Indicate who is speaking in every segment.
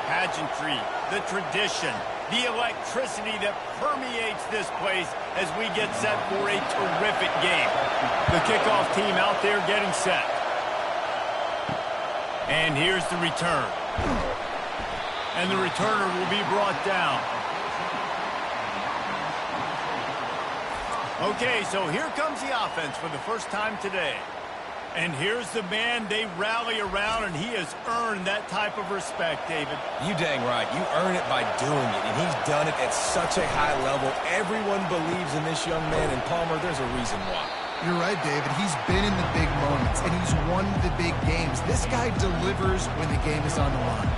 Speaker 1: pageantry, the tradition, the electricity that permeates this place as we get set for a terrific game. The kickoff team out there getting set. And here's the return. And the returner will be brought down. Okay, so here comes the offense for the first time today. And here's the man they rally around, and he has earned that type of respect, David.
Speaker 2: You dang right. You earn it by doing it, and he's done it at such a high level. Everyone believes in this young man, and Palmer, there's a reason why.
Speaker 3: You're right, David. He's been in the big moments, and he's won the big games. This guy delivers when the game is on the line.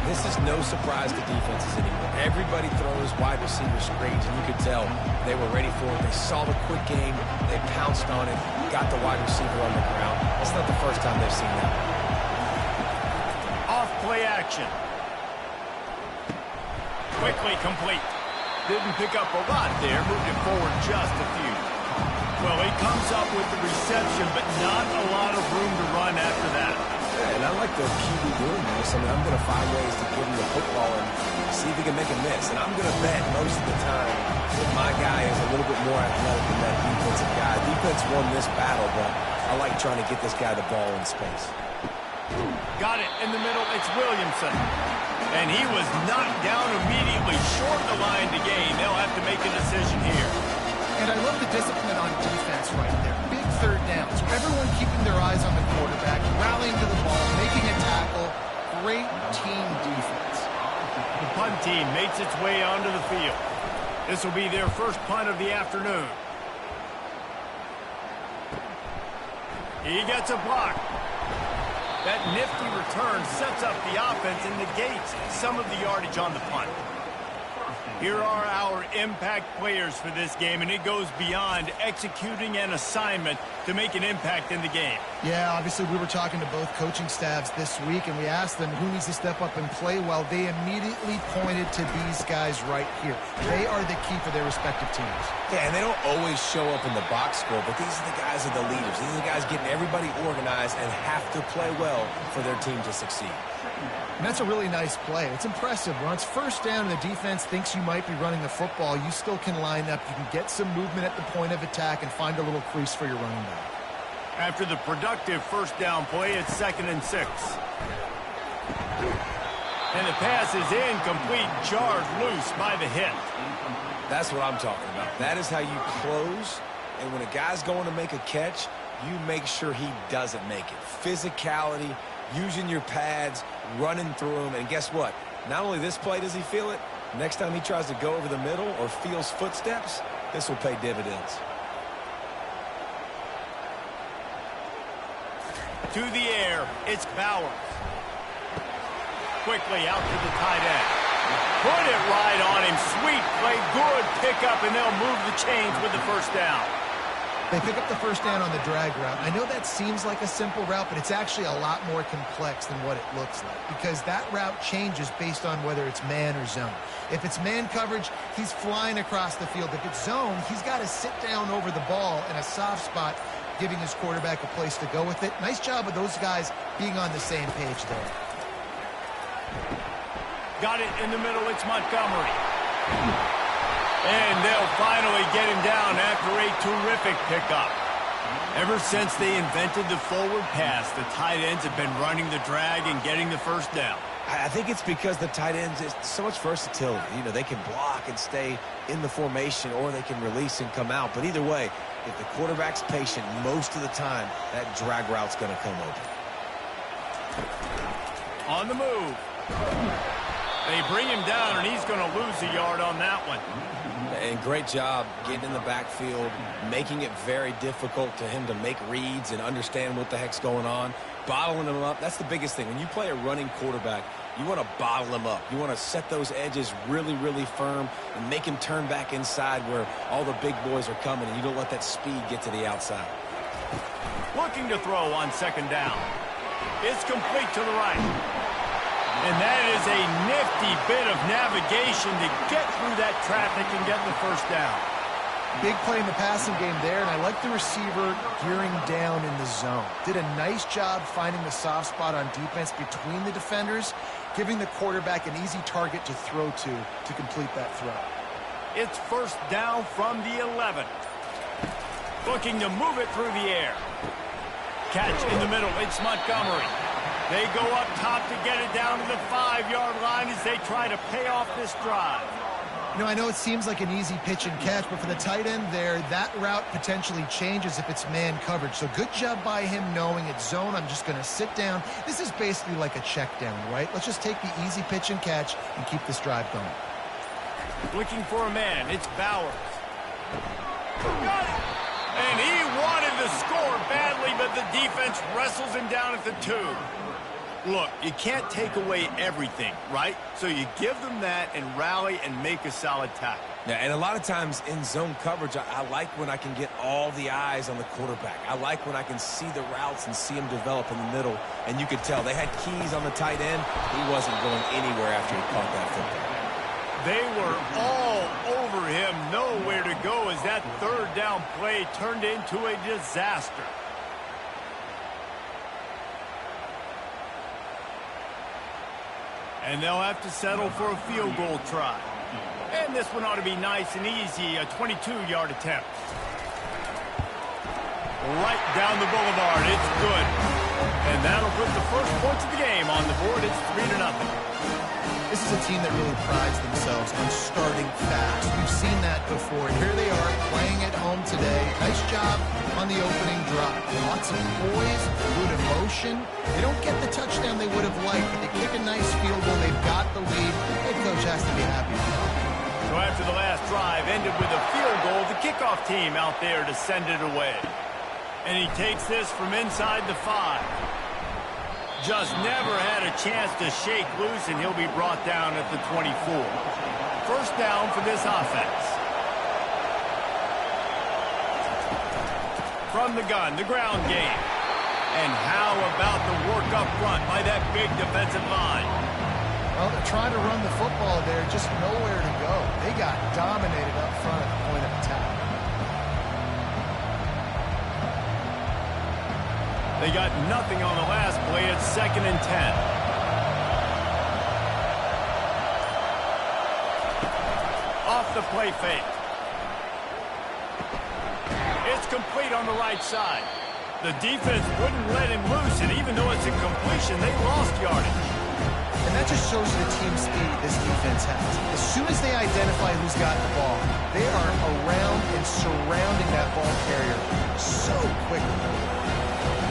Speaker 2: This is no surprise to defenses anymore. Everybody throws wide receiver screens, and you could tell they were ready for it. They saw the quick game. They pounced on it, got the wide receiver on the ground. That's not the first time they've seen that.
Speaker 1: Off play action. Quickly complete. Didn't pick up a lot there. Moved it forward just a few. Well, he comes up with the reception, but not a lot of room to run after that.
Speaker 2: Yeah, and I like the QB doing this. I mean, I'm going to find ways to give him the football and see if he can make a miss. And I'm going to bet most of the time that my guy is a little bit more athletic than that defensive guy. Defense won this battle, but I like trying to get this guy the ball in space.
Speaker 1: Got it in the middle. It's Williamson. And he was knocked down immediately short of the line to gain. They'll have to make a decision here.
Speaker 3: And I love the discipline on defense right there. Big third downs. Everyone keeping their eyes on the quarterback, rallying to the ball, making a tackle. Great team defense.
Speaker 1: The punt team makes its way onto the field. This will be their first punt of the afternoon. He gets a block. That nifty return sets up the offense and negates some of the yardage on the punt. Here are our impact players for this game, and it goes beyond executing an assignment to make an impact in the game.
Speaker 3: Yeah, obviously we were talking to both coaching staffs this week, and we asked them who needs to step up and play well. They immediately pointed to these guys right here. They are the key for their respective teams.
Speaker 2: Yeah, and they don't always show up in the box score, but these are the guys that are the leaders. These are the guys getting everybody organized and have to play well for their team to succeed.
Speaker 3: And that's a really nice play. It's impressive. When it's first down and the defense thinks you might be running the football, you still can line up. You can get some movement at the point of attack and find a little crease for your running back.
Speaker 1: After the productive first down play, it's 2nd and 6. And the pass is incomplete, jarred loose by the hit.
Speaker 2: That's what I'm talking about. That is how you close, and when a guy's going to make a catch, you make sure he doesn't make it. Physicality, using your pads, running through them, and guess what? Not only this play does he feel it, next time he tries to go over the middle or feels footsteps, this will pay dividends.
Speaker 1: To the air, it's Bowers. Quickly out to the tight end. Put it right on him. Sweet play, good pickup, and they'll move the chains with the first down.
Speaker 3: They pick up the first down on the drag route. I know that seems like a simple route, but it's actually a lot more complex than what it looks like because that route changes based on whether it's man or zone. If it's man coverage, he's flying across the field. If it's zone, he's got to sit down over the ball in a soft spot, giving his quarterback a place to go with it. Nice job of those guys being on the same page there.
Speaker 1: Got it in the middle. It's Montgomery. And they'll finally get him down after a terrific pickup. Ever since they invented the forward pass, the tight ends have been running the drag and getting the first down.
Speaker 2: I think it's because the tight ends is so much versatility. You know, they can block and stay in the formation, or they can release and come out. But either way, if the quarterback's patient, most of the time, that drag route's going to come open.
Speaker 1: On the move. They bring him down, and he's going to lose a yard on that one.
Speaker 2: And great job getting in the backfield, making it very difficult to him to make reads and understand what the heck's going on. Bottling him up, that's the biggest thing. When you play a running quarterback, you want to bottle him up. You want to set those edges really, really firm and make him turn back inside where all the big boys are coming, and you don't let that speed get to the outside.
Speaker 1: Looking to throw on 2nd down. It's complete to the right. And that is a nifty bit of navigation to get through that traffic and get the first down.
Speaker 3: Big play in the passing game there, and I like the receiver gearing down in the zone. Did a nice job finding the soft spot on defense between the defenders, giving the quarterback an easy target to throw to complete that throw.
Speaker 1: It's first down from the 11. Looking to move it through the air. Catch in the middle. It's Montgomery. They go up top to get it down to the 5-yard line as they try to pay off this drive.
Speaker 3: You know, I know it seems like an easy pitch and catch, but for the tight end there, that route potentially changes if it's man coverage. So good job by him knowing it's zone. I'm just going to sit down. This is basically like a check down, right? Let's just take the easy pitch and catch and keep this drive going.
Speaker 1: Looking for a man. It's Bowers. Got it! And he wanted to score badly, but the defense wrestles him down at the 2. Look, you can't take away everything, right? So you give them that and rally and make a solid tackle.
Speaker 2: Yeah, and a lot of times in zone coverage, I like when I can get all the eyes on the quarterback. I like when I can see the routes and see him develop in the middle. And you could tell they had keys on the tight end. He wasn't going anywhere after he caught that football.
Speaker 1: They were all over him, nowhere to go as that third down play turned into a disaster. And they'll have to settle for a field goal try. And this one ought to be nice and easy, a 22-yard attempt. Right down the boulevard, it's good. And that'll put the first points of the game on the board. It's 3-0.
Speaker 3: This is a team that really prides themselves on starting fast. We've seen that before. And here they are playing at home today. Nice job on the opening drive. Lots of poise, good emotion. They don't get the touchdown they would have liked, but they kick a nice field goal. They've got the lead. Head coach has to be happy with that.
Speaker 1: So after the last drive ended with a field goal, the kickoff team out there to send it away. And he takes this from inside the 5. Just never had a chance to shake loose, and he'll be brought down at the 24. First down for this offense. From the gun, the ground game. And how about the work up front by that big defensive line?
Speaker 3: Well, they're trying to run the football there, just nowhere to go. They got dominated up front at the point of attack.
Speaker 1: They got nothing on the last play. It's 2nd and 10. Off the play fake. It's complete on the right side. The defense wouldn't let him loose, and even though it's a completion, they lost yardage.
Speaker 3: And that just shows you the team speed this defense has. As soon as they identify who's got the ball, they are around and surrounding that ball carrier so quickly.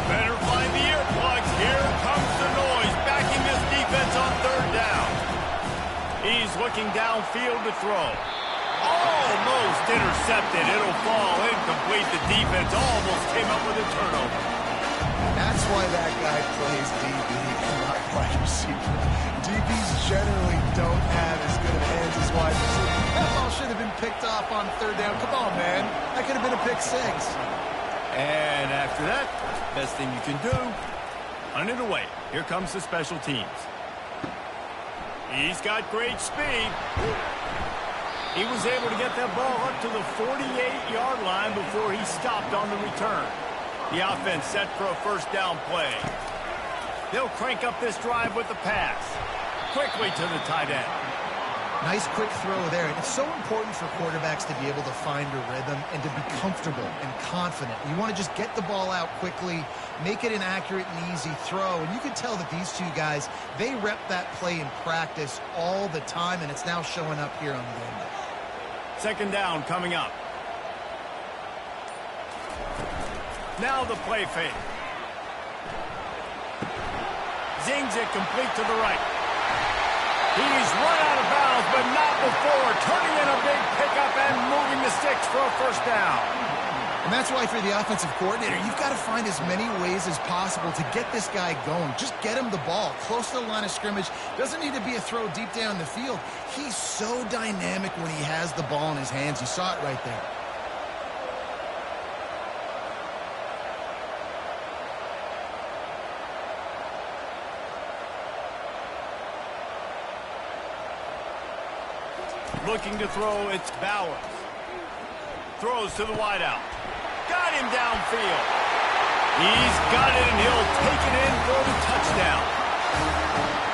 Speaker 1: Better find the earplugs. Here comes the noise, backing this defense on 3rd down. He's looking downfield to throw. Almost intercepted. It'll fall incomplete. The defense almost came up with a turnover.
Speaker 3: That's why that guy plays DB, not wide receiver. DBs generally don't have as good of hands as wide receivers. That ball should have been picked off on 3rd down. Come on, man. That could have been a pick 6.
Speaker 1: And after that, best thing you can do, run it away. Here comes the special teams. He's got great speed. He was able to get that ball up to the 48-yard line before he stopped on the return. The offense set for a first down play. They'll crank up this drive with the pass. Quickly to the tight end.
Speaker 3: Nice quick throw there. And it's so important for quarterbacks to be able to find a rhythm and to be comfortable and confident. You want to just get the ball out quickly, make it an accurate and easy throw. And you can tell that these two guys, they rep that play in practice all the time, and it's now showing up here on the game day.
Speaker 1: 2nd down coming up. Now the play fake. Zings it complete to the right. He's run out of bounds, but not before turning in a big pickup and moving the sticks for a first down.
Speaker 3: And that's why for the offensive coordinator, you've got to find as many ways as possible to get this guy going. Just get him the ball close to the line of scrimmage. Doesn't need to be a throw deep down the field. He's so dynamic when he has the ball in his hands. You saw it right there.
Speaker 1: Looking to throw, it's Bowers. Throws to the wideout. Got him downfield. He's got it, and he'll take it in for the touchdown.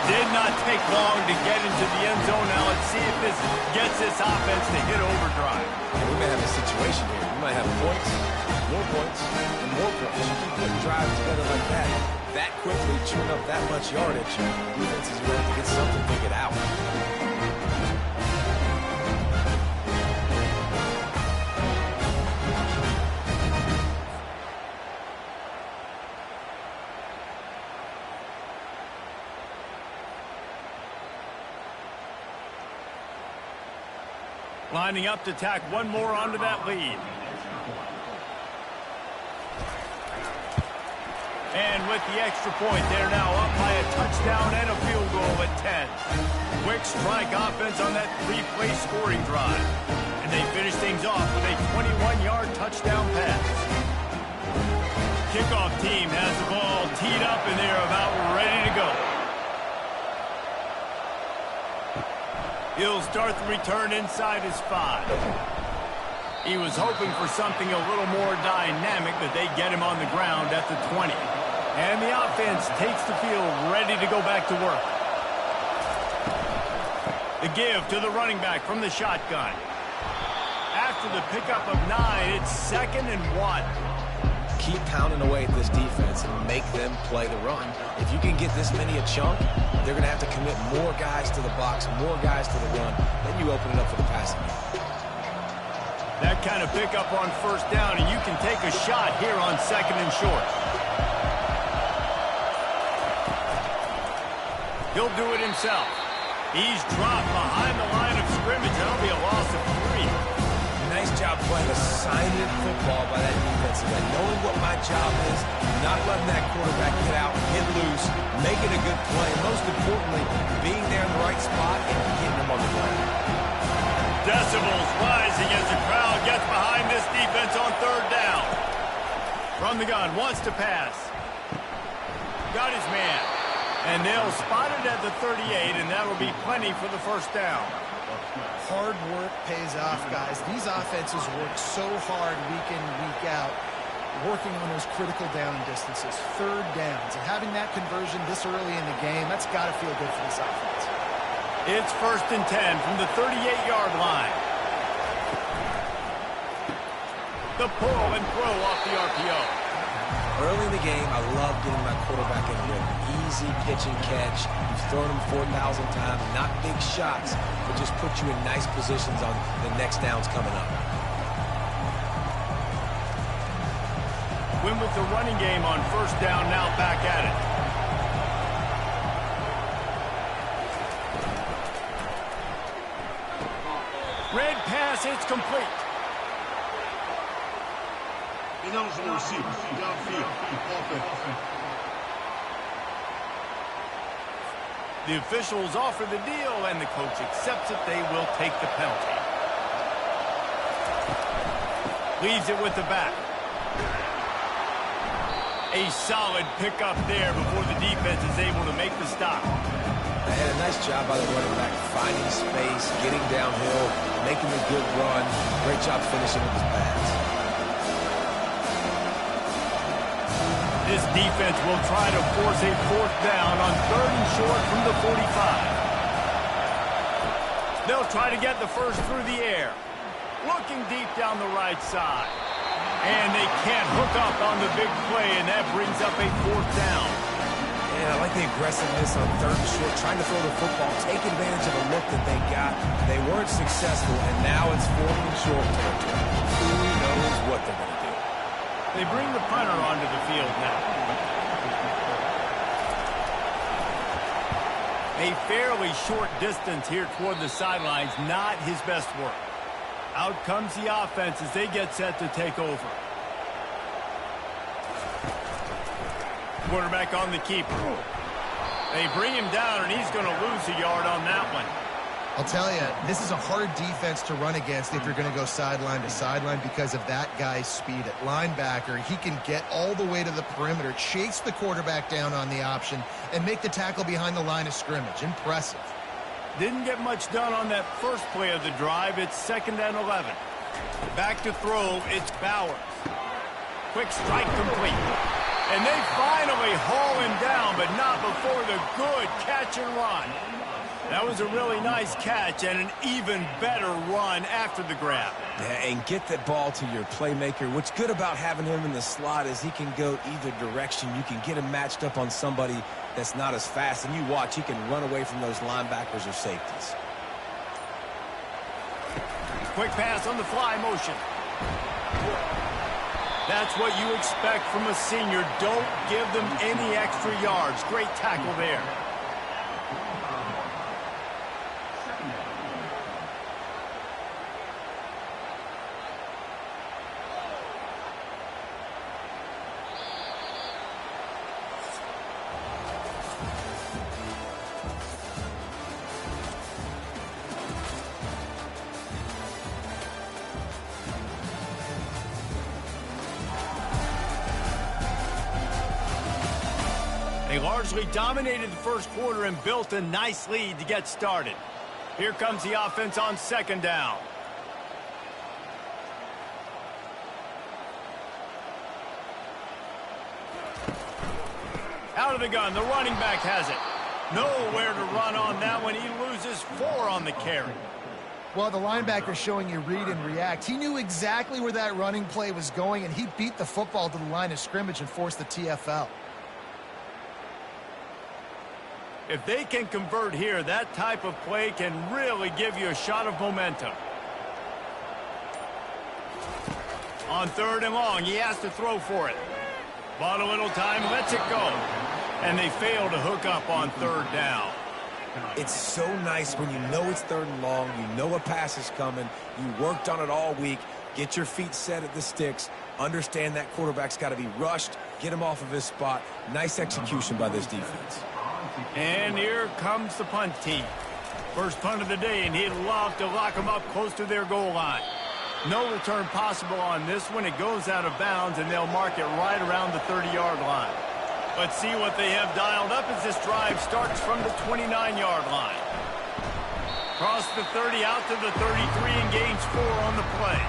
Speaker 1: Did not take long to get into the end zone. Now let's see if this gets this offense to hit overdrive.
Speaker 2: And we may have a situation here. We might have points, and more points. You keep putting drives together like that, that quickly, chewing up that much yardage, defense is going to have to get something figured out.
Speaker 1: Lining up to tack one more onto that lead. And with the extra point, they're now up by a touchdown and a field goal at 10. Quick strike offense on that three-play scoring drive. And they finish things off with a 21-yard touchdown pass. Kickoff team has the ball teed up, and they're about ready to go. He'll start the return inside his 5. He was hoping for something a little more dynamic, but they get him on the ground at the 20. And the offense takes the field, ready to go back to work. The give to the running back from the shotgun. After the pickup of 9, it's 2nd and 1.
Speaker 2: Keep pounding away at this defense and make them play the run. If you can get this many a chunk, they're going to have to commit more guys to the box, more guys to the run. Then you open it up for the passing game.
Speaker 1: That kind of pickup on first down, and you can take a shot here on 2nd and short. He'll do it himself. He's dropped behind the line of scrimmage. That'll be a loss of 3.
Speaker 2: Nice job playing assignment football by that defensive end. Knowing what my job is, not letting that quarterback get out, get loose, making a good play. Most importantly, being there in the right spot and getting him on the ground.
Speaker 1: Decibels rising as the crowd gets behind this defense on 3rd down. From the gun, wants to pass. Got his man. And they'll spot it at the 38, and that'll be plenty for the first down.
Speaker 3: Hard work pays off, guys. These offenses work so hard week in, week out, working on those critical down distances, 3rd downs. And having that conversion this early in the game, that's got to feel good for this offense.
Speaker 1: It's 1st and 10 from the 38-yard line. The pull and throw off the RPO.
Speaker 2: Early in the game, I love getting my quarterback in a rhythm. Easy pitch and catch. You've thrown him 4,000 times. Not big shots, but just put you in nice positions on the next downs coming up.
Speaker 1: Win with the running game on first down, now back at it. Red pass, it's complete.
Speaker 4: Ineligible receiver, downfield, offense.
Speaker 1: The officials offer the deal, and the coach accepts it. They will take the penalty. Leaves it with the back. A solid pickup there before the defense is able to make the stop.
Speaker 2: They had a nice job by the running back, finding space, getting downhill, making a good run. Great job finishing with his pass.
Speaker 1: This defense will try to force a 4th down on 3rd and short from the 45. They'll try to get the first through the air. Looking deep down the right side. And they can't hook up on the big play, and that brings up a 4th down.
Speaker 2: Yeah, I like the aggressiveness on 3rd and short, trying to throw the football, take advantage of a look that they got. They weren't successful, and now it's 4th and short territory. Who knows what they're going to do?
Speaker 1: They bring the punter onto the field now. A fairly short distance here toward the sidelines, not his best work. Out comes the offense as they get set to take over. Quarterback on the keeper. They bring him down, and he's going to lose a yard on that one.
Speaker 3: I'll tell you, this is a hard defense to run against if you're going to go sideline to sideline because of that guy's speed at linebacker. He can get all the way to the perimeter, chase the quarterback down on the option, and make the tackle behind the line of scrimmage. Impressive.
Speaker 1: Didn't get much done on that first play of the drive. It's 2nd and 11. Back to throw, it's Bowers. Quick strike complete. And they finally haul him down, but not before the good catch and run. That was a really nice catch and an even better run after the grab.
Speaker 2: Yeah, and get that ball to your playmaker. What's good about having him in the slot is he can go either direction. You can get him matched up on somebody that's not as fast, and you watch, he can run away from those linebackers or safeties.
Speaker 1: Quick pass on the fly motion. That's what you expect from a senior. Don't give them any extra yards. Great tackle there. They largely dominated the first quarter and built a nice lead to get started. Here comes the offense on second down. Out of the gun, the running back has it. Nowhere to run on that one. He loses 4 on the carry.
Speaker 3: Well, the linebacker's showing you read and react. He knew exactly where that running play was going, and he beat the football to the line of scrimmage and forced the TFL.
Speaker 1: If they can convert here, that type of play can really give you a shot of momentum. On third and long, he has to throw for it. Bought a little time, lets it go. And they fail to hook up on third down.
Speaker 2: It's so nice when you know it's third and long, you know a pass is coming, you worked on it all week, get your feet set at the sticks, understand that quarterback's got to be rushed, get him off of his spot. Nice execution by this defense.
Speaker 1: And here comes the punt team. First punt of the day, and he'd love to lock them up close to their goal line. No return possible on this one. It goes out of bounds, and they'll mark it right around the 30-yard line. Let's see what they have dialed up as this drive starts from the 29-yard line. Cross the 30 out to the 33 and gains 4 on the play.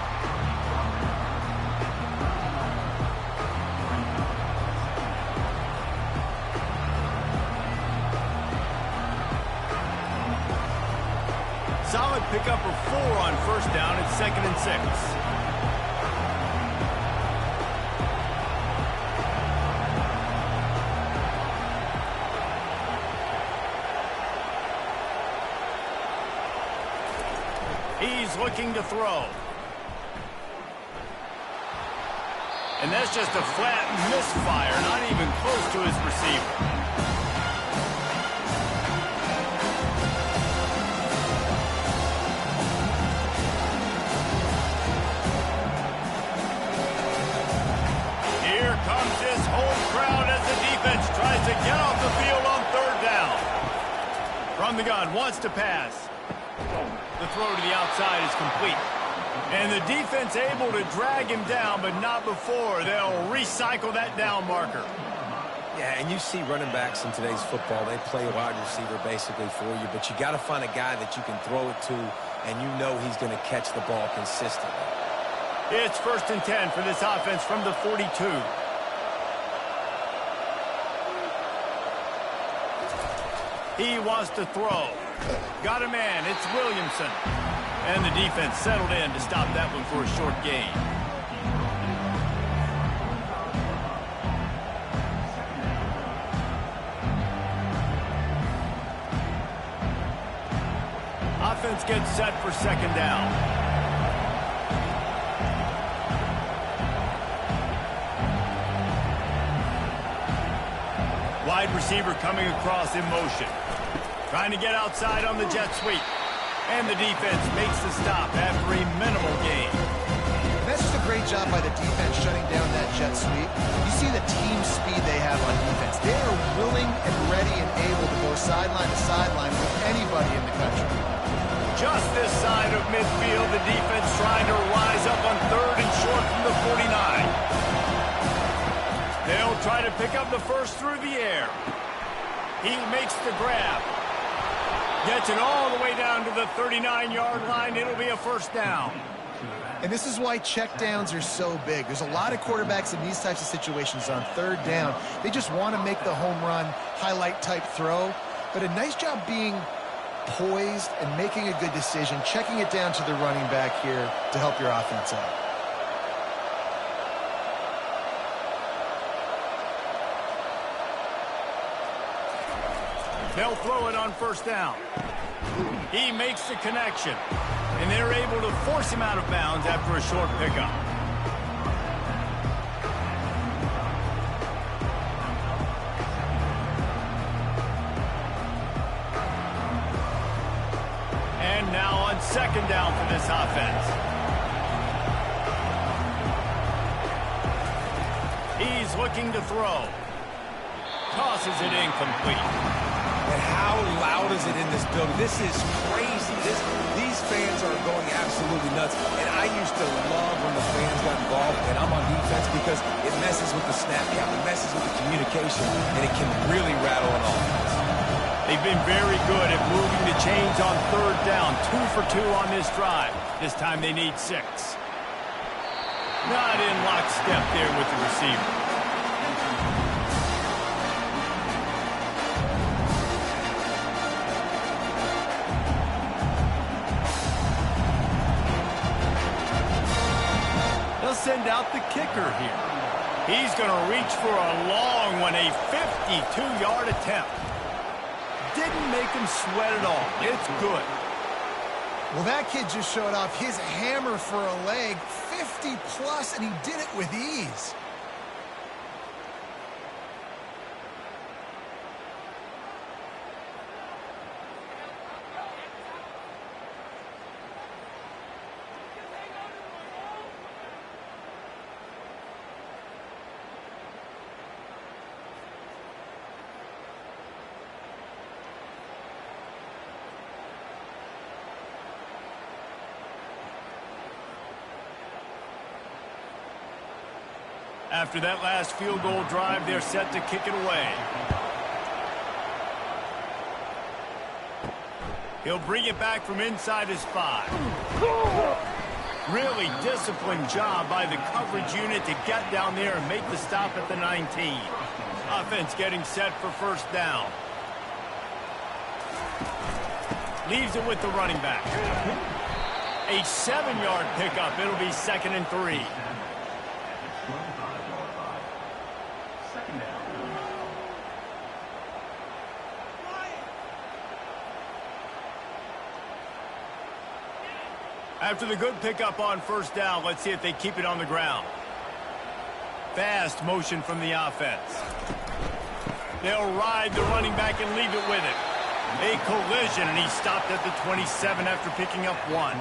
Speaker 1: Solid pickup of 4 on first down at 2nd and 6. He's looking to throw. And that's just a flat misfire, not even close to his receiver. Tries to get off the field on third down. From the gun, wants to pass. The throw to the outside is complete. And the defense able to drag him down, but not before they'll recycle that down marker.
Speaker 2: Yeah, and you see running backs in today's football, they play wide receiver basically for you, but you got to find a guy that you can throw it to, and you know he's going to catch the ball consistently.
Speaker 1: It's 1st and 10 for this offense from the 42. He wants to throw. Got a man. It's Williamson. And the defense settled in to stop that one for a short gain. Offense gets set for 2nd down. Wide receiver coming across in motion. Trying to get outside on the jet sweep. And the defense makes the stop after a minimal gain.
Speaker 3: That's just a great job by the defense shutting down that jet sweep. You see the team speed they have on defense. They are willing and ready and able to go sideline to sideline with anybody in the country.
Speaker 1: Just this side of midfield, the defense trying to rise up on third and short from the 49. They'll try to pick up the first through the air. He makes the grab. Gets it all the way down to the 39-yard line. It'll be a first down.
Speaker 3: And this is why checkdowns are so big. There's a lot of quarterbacks in these types of situations on third down. They just want to make the home run, highlight type throw. But a nice job being poised and making a good decision, checking it down to the running back here to help your offense out.
Speaker 1: They'll throw it on first down. He makes the connection, and they're able to force him out of bounds after a short pickup. And now on second down for this offense. He's looking to throw. Tosses it incomplete.
Speaker 2: And how loud is it in this building? This is crazy. These fans are going absolutely nuts. And I used to love when the fans got involved, and I'm on defense because it messes with the snap count, it messes with the communication, and it can really rattle an offense.
Speaker 1: They've been very good at moving the chains on third down. 2 for 2 on this drive. This time they need 6. Not in lockstep there with the receiver. Send out the kicker here. He's going to reach for a long one, a 52-yard attempt. Didn't make him sweat at all. It's good.
Speaker 3: Well, that kid just showed off his hammer for a leg, 50-plus, and he did it with ease.
Speaker 1: After that last field goal drive, they're set to kick it away. He'll bring it back from inside his 5. Really disciplined job by the coverage unit to get down there and make the stop at the 19. Offense getting set for first down. Leaves it with the running back. A 7-yard pickup. It'll be 2nd and 3. After the good pickup on first down, let's see if they keep it on the ground. Fast motion from the offense. They'll ride the running back and leave it with it. A collision, and he stopped at the 27 after picking up 1.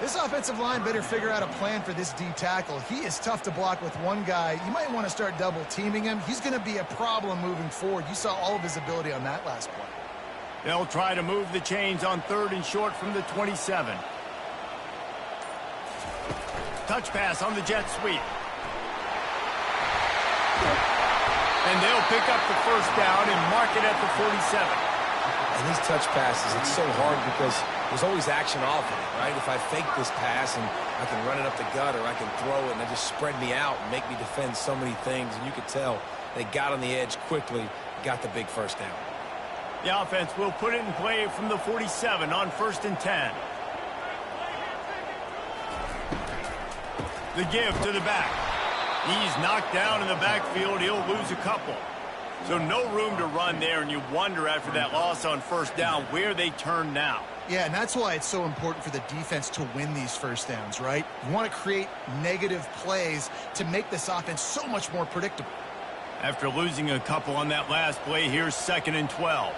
Speaker 3: This offensive line better figure out a plan for this D tackle. He is tough to block with one guy. You might want to start double teaming him. He's going to be a problem moving forward. You saw all of his ability on that last play.
Speaker 1: They'll try to move the chains on 3rd and short from the 27. Touch pass on the jet sweep. And they'll pick up the first down and mark it at the 47.
Speaker 2: And these touch passes, it's so hard because there's always action off of it, right? If I fake this pass and I can run it up the gut or I can throw it and it just spread me out and make me defend so many things. And you could tell they got on the edge quickly, got the big first down.
Speaker 1: The offense will put it in play from the 47 on 1st and 10. The give to the back. He's knocked down in the backfield. He'll lose a couple. So no room to run there, and you wonder after that loss on first down where they turn now.
Speaker 3: Yeah, and that's why it's so important for the defense to win these first downs, right? You want to create negative plays to make this offense so much more predictable.
Speaker 1: After losing a couple on that last play, here's 2nd and 12.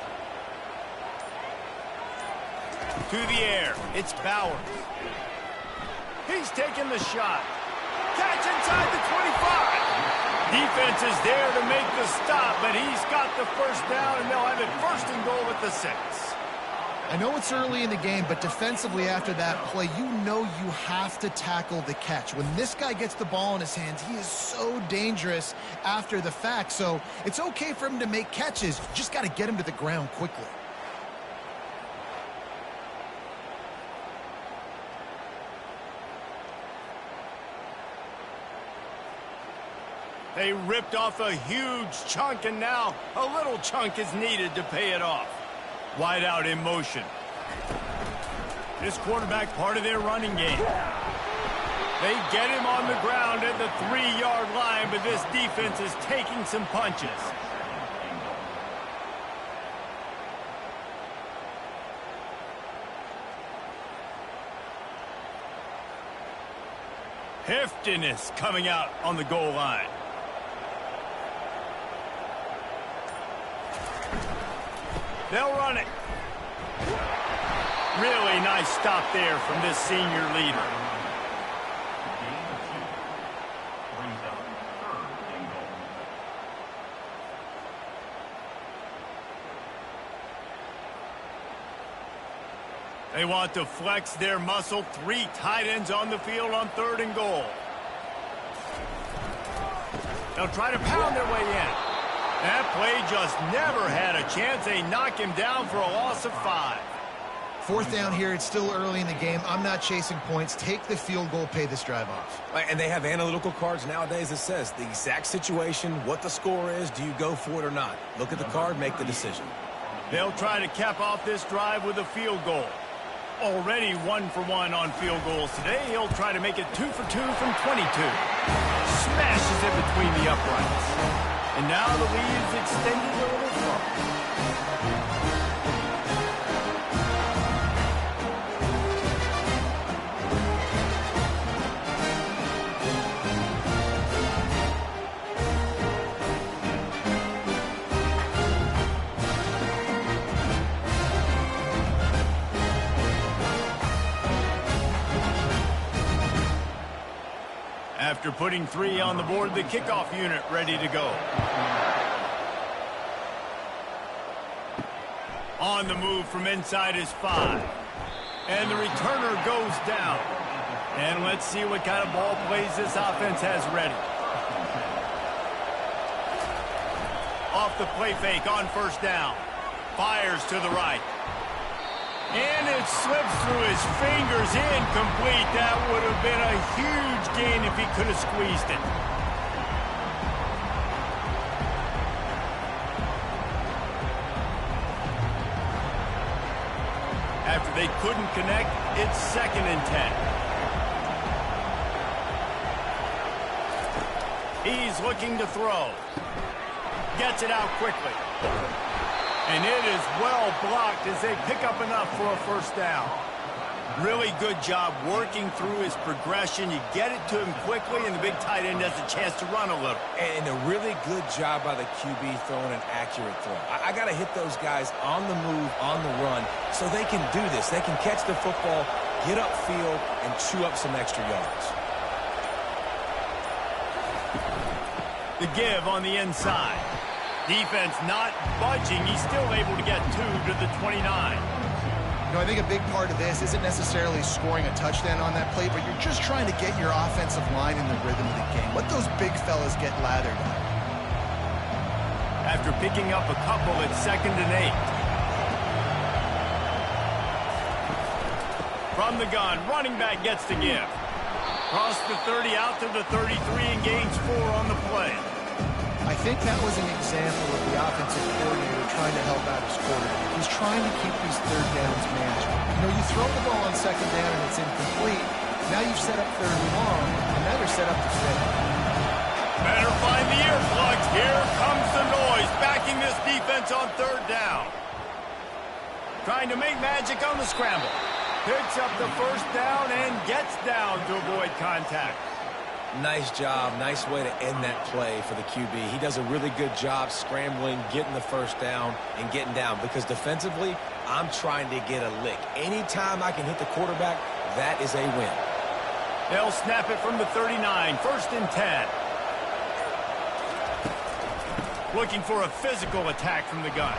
Speaker 1: To the air. It's Bowers. He's taking the shot. Catch inside the 25. Defense is there to make the stop, but he's got the first down, and they'll have it 1st and goal at the 6.
Speaker 3: I know it's early in the game, but defensively after that play, you know you have to tackle the catch. When this guy gets the ball in his hands, he is so dangerous after the fact. So it's okay for him to make catches. You just got to get him to the ground quickly.
Speaker 1: They ripped off a huge chunk, and now a little chunk is needed to pay it off. Wide out in motion. This quarterback part of their running game. They get him on the ground at the 3-yard line, but this defense is taking some punches. Heftiness coming out on the goal line. They'll run it. Really nice stop there from this senior leader. They want to flex their muscle. 3 tight ends on the field on 3rd and goal. They'll try to pound their way in. That play just never had a chance. They knock him down for a loss of 5.
Speaker 3: 4th down here. It's still early in the game. I'm not chasing points. Take the field goal, pay this drive off.
Speaker 2: And they have analytical cards nowadays that says the exact situation, what the score is, do you go for it or not? Look at the card, make the decision.
Speaker 1: They'll try to cap off this drive with a field goal. Already 1 for 1 on field goals today. He'll try to make it 2 for 2 from 22. Smashes it between the uprights. And now the lead is extended a little further. After putting 3 on the board, the kickoff unit ready to go. On the move from inside is 5. And the returner goes down. And let's see what kind of ball plays this offense has ready. Off the play fake on 1st down. Fires to the right. And it slips through his fingers, incomplete. That would have been a huge gain if he could have squeezed it. After they couldn't connect, it's 2nd and 10. He's looking to throw. Gets it out quickly. And it is well blocked as they pick up enough for a 1st down. Really good job working through his progression. You get it to him quickly, and the big tight end has a chance to run a little.
Speaker 2: And a really good job by the QB throwing an accurate throw. I got to hit those guys on the move, on the run, so they can do this. They can catch the football, get upfield, and chew up some extra yards.
Speaker 1: The give on the inside. Defense not budging. He's still able to get 2 to the 29.
Speaker 3: You know, I think a big part of this isn't necessarily scoring a touchdown on that play, but you're just trying to get your offensive line in the rhythm of the game. Let those big fellas get lathered up.
Speaker 1: After picking up a couple, it's 2nd and 8. From the gun, running back gets the give. Cross the 30 out to the 33 and gains 4 on the play.
Speaker 3: I think that was an example of the offensive coordinator trying to help out his quarterback. He's trying to keep these 3rd downs manageable. You know, you throw the ball on 2nd down and it's incomplete. Now you've set up 3rd and long, and now they're set up to 5th.
Speaker 1: Better find the earplugs. Here comes the noise, backing this defense on 3rd down. Trying to make magic on the scramble. Picks up the 1st down and gets down to avoid contact.
Speaker 2: Nice job. Nice way to end that play for the QB. He does a really good job scrambling, getting the 1st down, and getting down. Because defensively, I'm trying to get a lick. Anytime I can hit the quarterback, that is a win.
Speaker 1: They'll snap it from the 39. 1st and 10. Looking for a physical attack from the gun.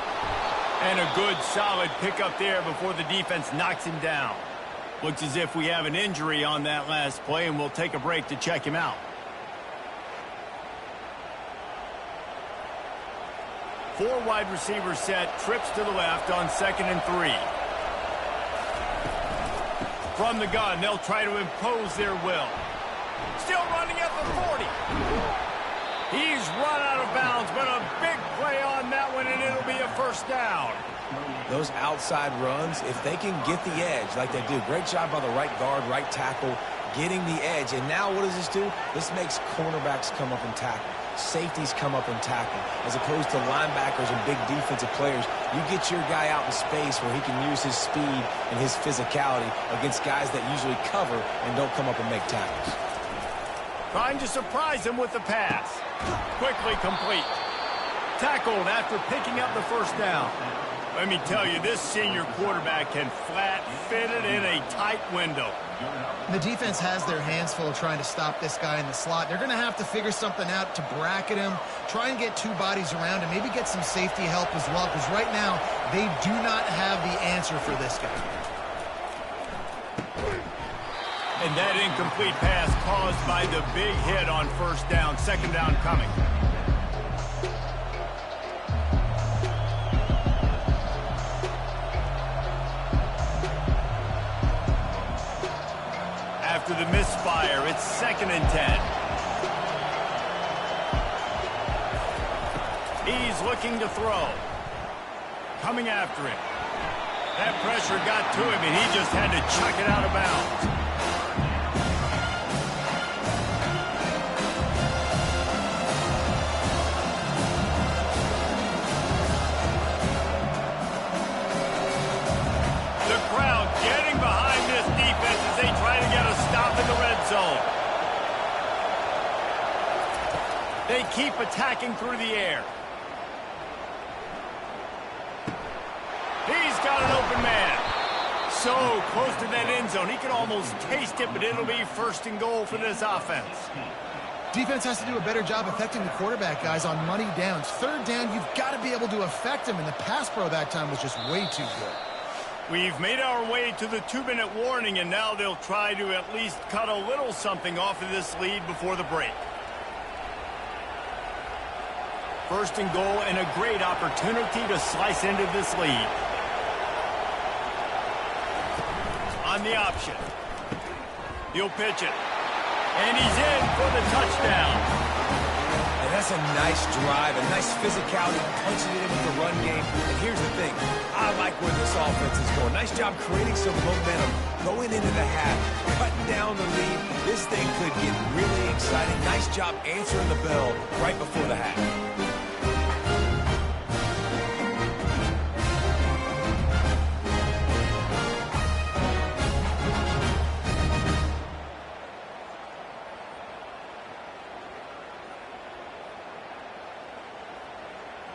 Speaker 1: And a good, solid pickup there before the defense knocks him down. Looks as if we have an injury on that last play, and we'll take a break to check him out. 4 wide receivers set, trips to the left on 2nd and 3. From the gun, they'll try to impose their will. Still running at the 40. He's run out of bounds, but a big play on that one, and it'll be a first down.
Speaker 2: Those outside runs, if they can get the edge like they do, great job by the right guard, right tackle, getting the edge. And now what does this do? This makes cornerbacks come up and tackle. Safeties come up and tackle. As opposed to linebackers and big defensive players, you get your guy out in space where he can use his speed and his physicality against guys that usually cover and don't come up and make tackles.
Speaker 1: Trying to surprise him with the pass. Quickly complete. Tackled after picking up the first down. Let me tell you, this senior quarterback can flat fit it in a tight window.
Speaker 3: The defense has their hands full trying to stop this guy in the slot. They're going to have to figure something out to bracket him, try and get two bodies around him, maybe get some safety help as well, because right now they do not have the answer for this guy.
Speaker 1: And that incomplete pass caused by the big hit on first down. Second down coming. After the misfire, it's 2nd and 10. He's looking to throw. Coming after him. That pressure got to him, and he just had to chuck it out of bounds. The crowd getting behind this defense as they try to get a stop in the red zone. They keep attacking through the air. He's got an open man. So close to that end zone. He can almost taste it, but it'll be 1st and goal for this offense.
Speaker 3: Defense has to do a better job affecting the quarterback, guys, on money downs. 3rd down, you've got to be able to affect him, and the pass pro that time was just way too good.
Speaker 1: We've made our way to the 2-minute warning, and now they'll try to at least cut a little something off of this lead before the break. 1st and goal, and a great opportunity to slice into this lead. On the option. He'll pitch it. And he's in for the touchdown.
Speaker 2: And that's a nice drive, a nice physicality, punching it in with the run game. And here's the thing. I like where this offense is going. Nice job creating some momentum, going into the half, cutting down the lead. This thing could get really exciting. Nice job answering the bell right before the half.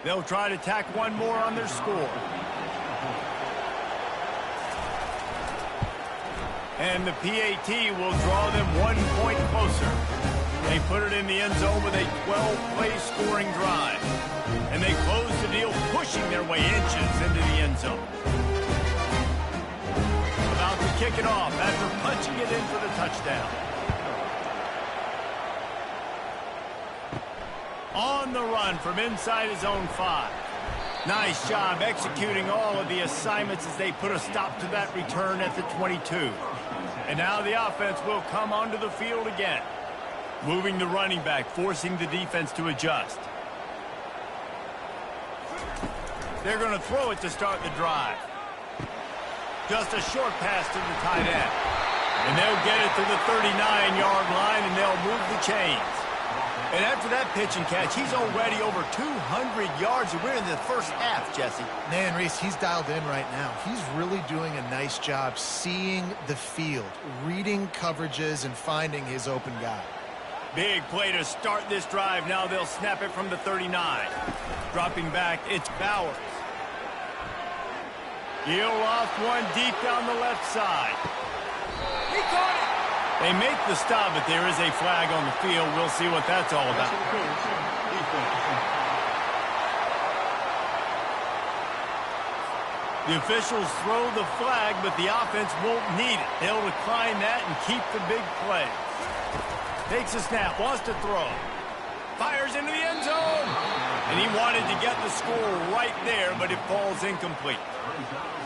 Speaker 1: They'll try to tack one more on their score. And the PAT will draw them 1 point closer. They put it in the end zone with a 12-play scoring drive. And they close the deal, pushing their way inches into the end zone. About to kick it off after punching it in for the touchdown. On the run from inside his own 5. Nice job executing all of the assignments as they put a stop to that return at the 22. And now the offense will come onto the field again. Moving the running back, forcing the defense to adjust. They're going to throw it to start the drive. Just a short pass to the tight end. And they'll get it to the 39-yard line, and they'll move the chains. And after that pitch and catch, he's already over 200 yards, and we're in the first half, Jesse.
Speaker 3: Man, Reese, he's dialed in right now. He's really doing a nice job seeing the field, reading coverages, and finding his open guy.
Speaker 1: Big play to start this drive. Now they'll snap it from the 39. Dropping back, it's Bowers. He'll loft one deep down the left side. He caught it. They make the stop, but there is a flag on the field. We'll see what that's all about. The officials throw the flag, but the offense won't need it. They'll decline that and keep the big play. Takes a snap, wants to throw. Fires into the end zone. And he wanted to get the score right there, but it falls incomplete.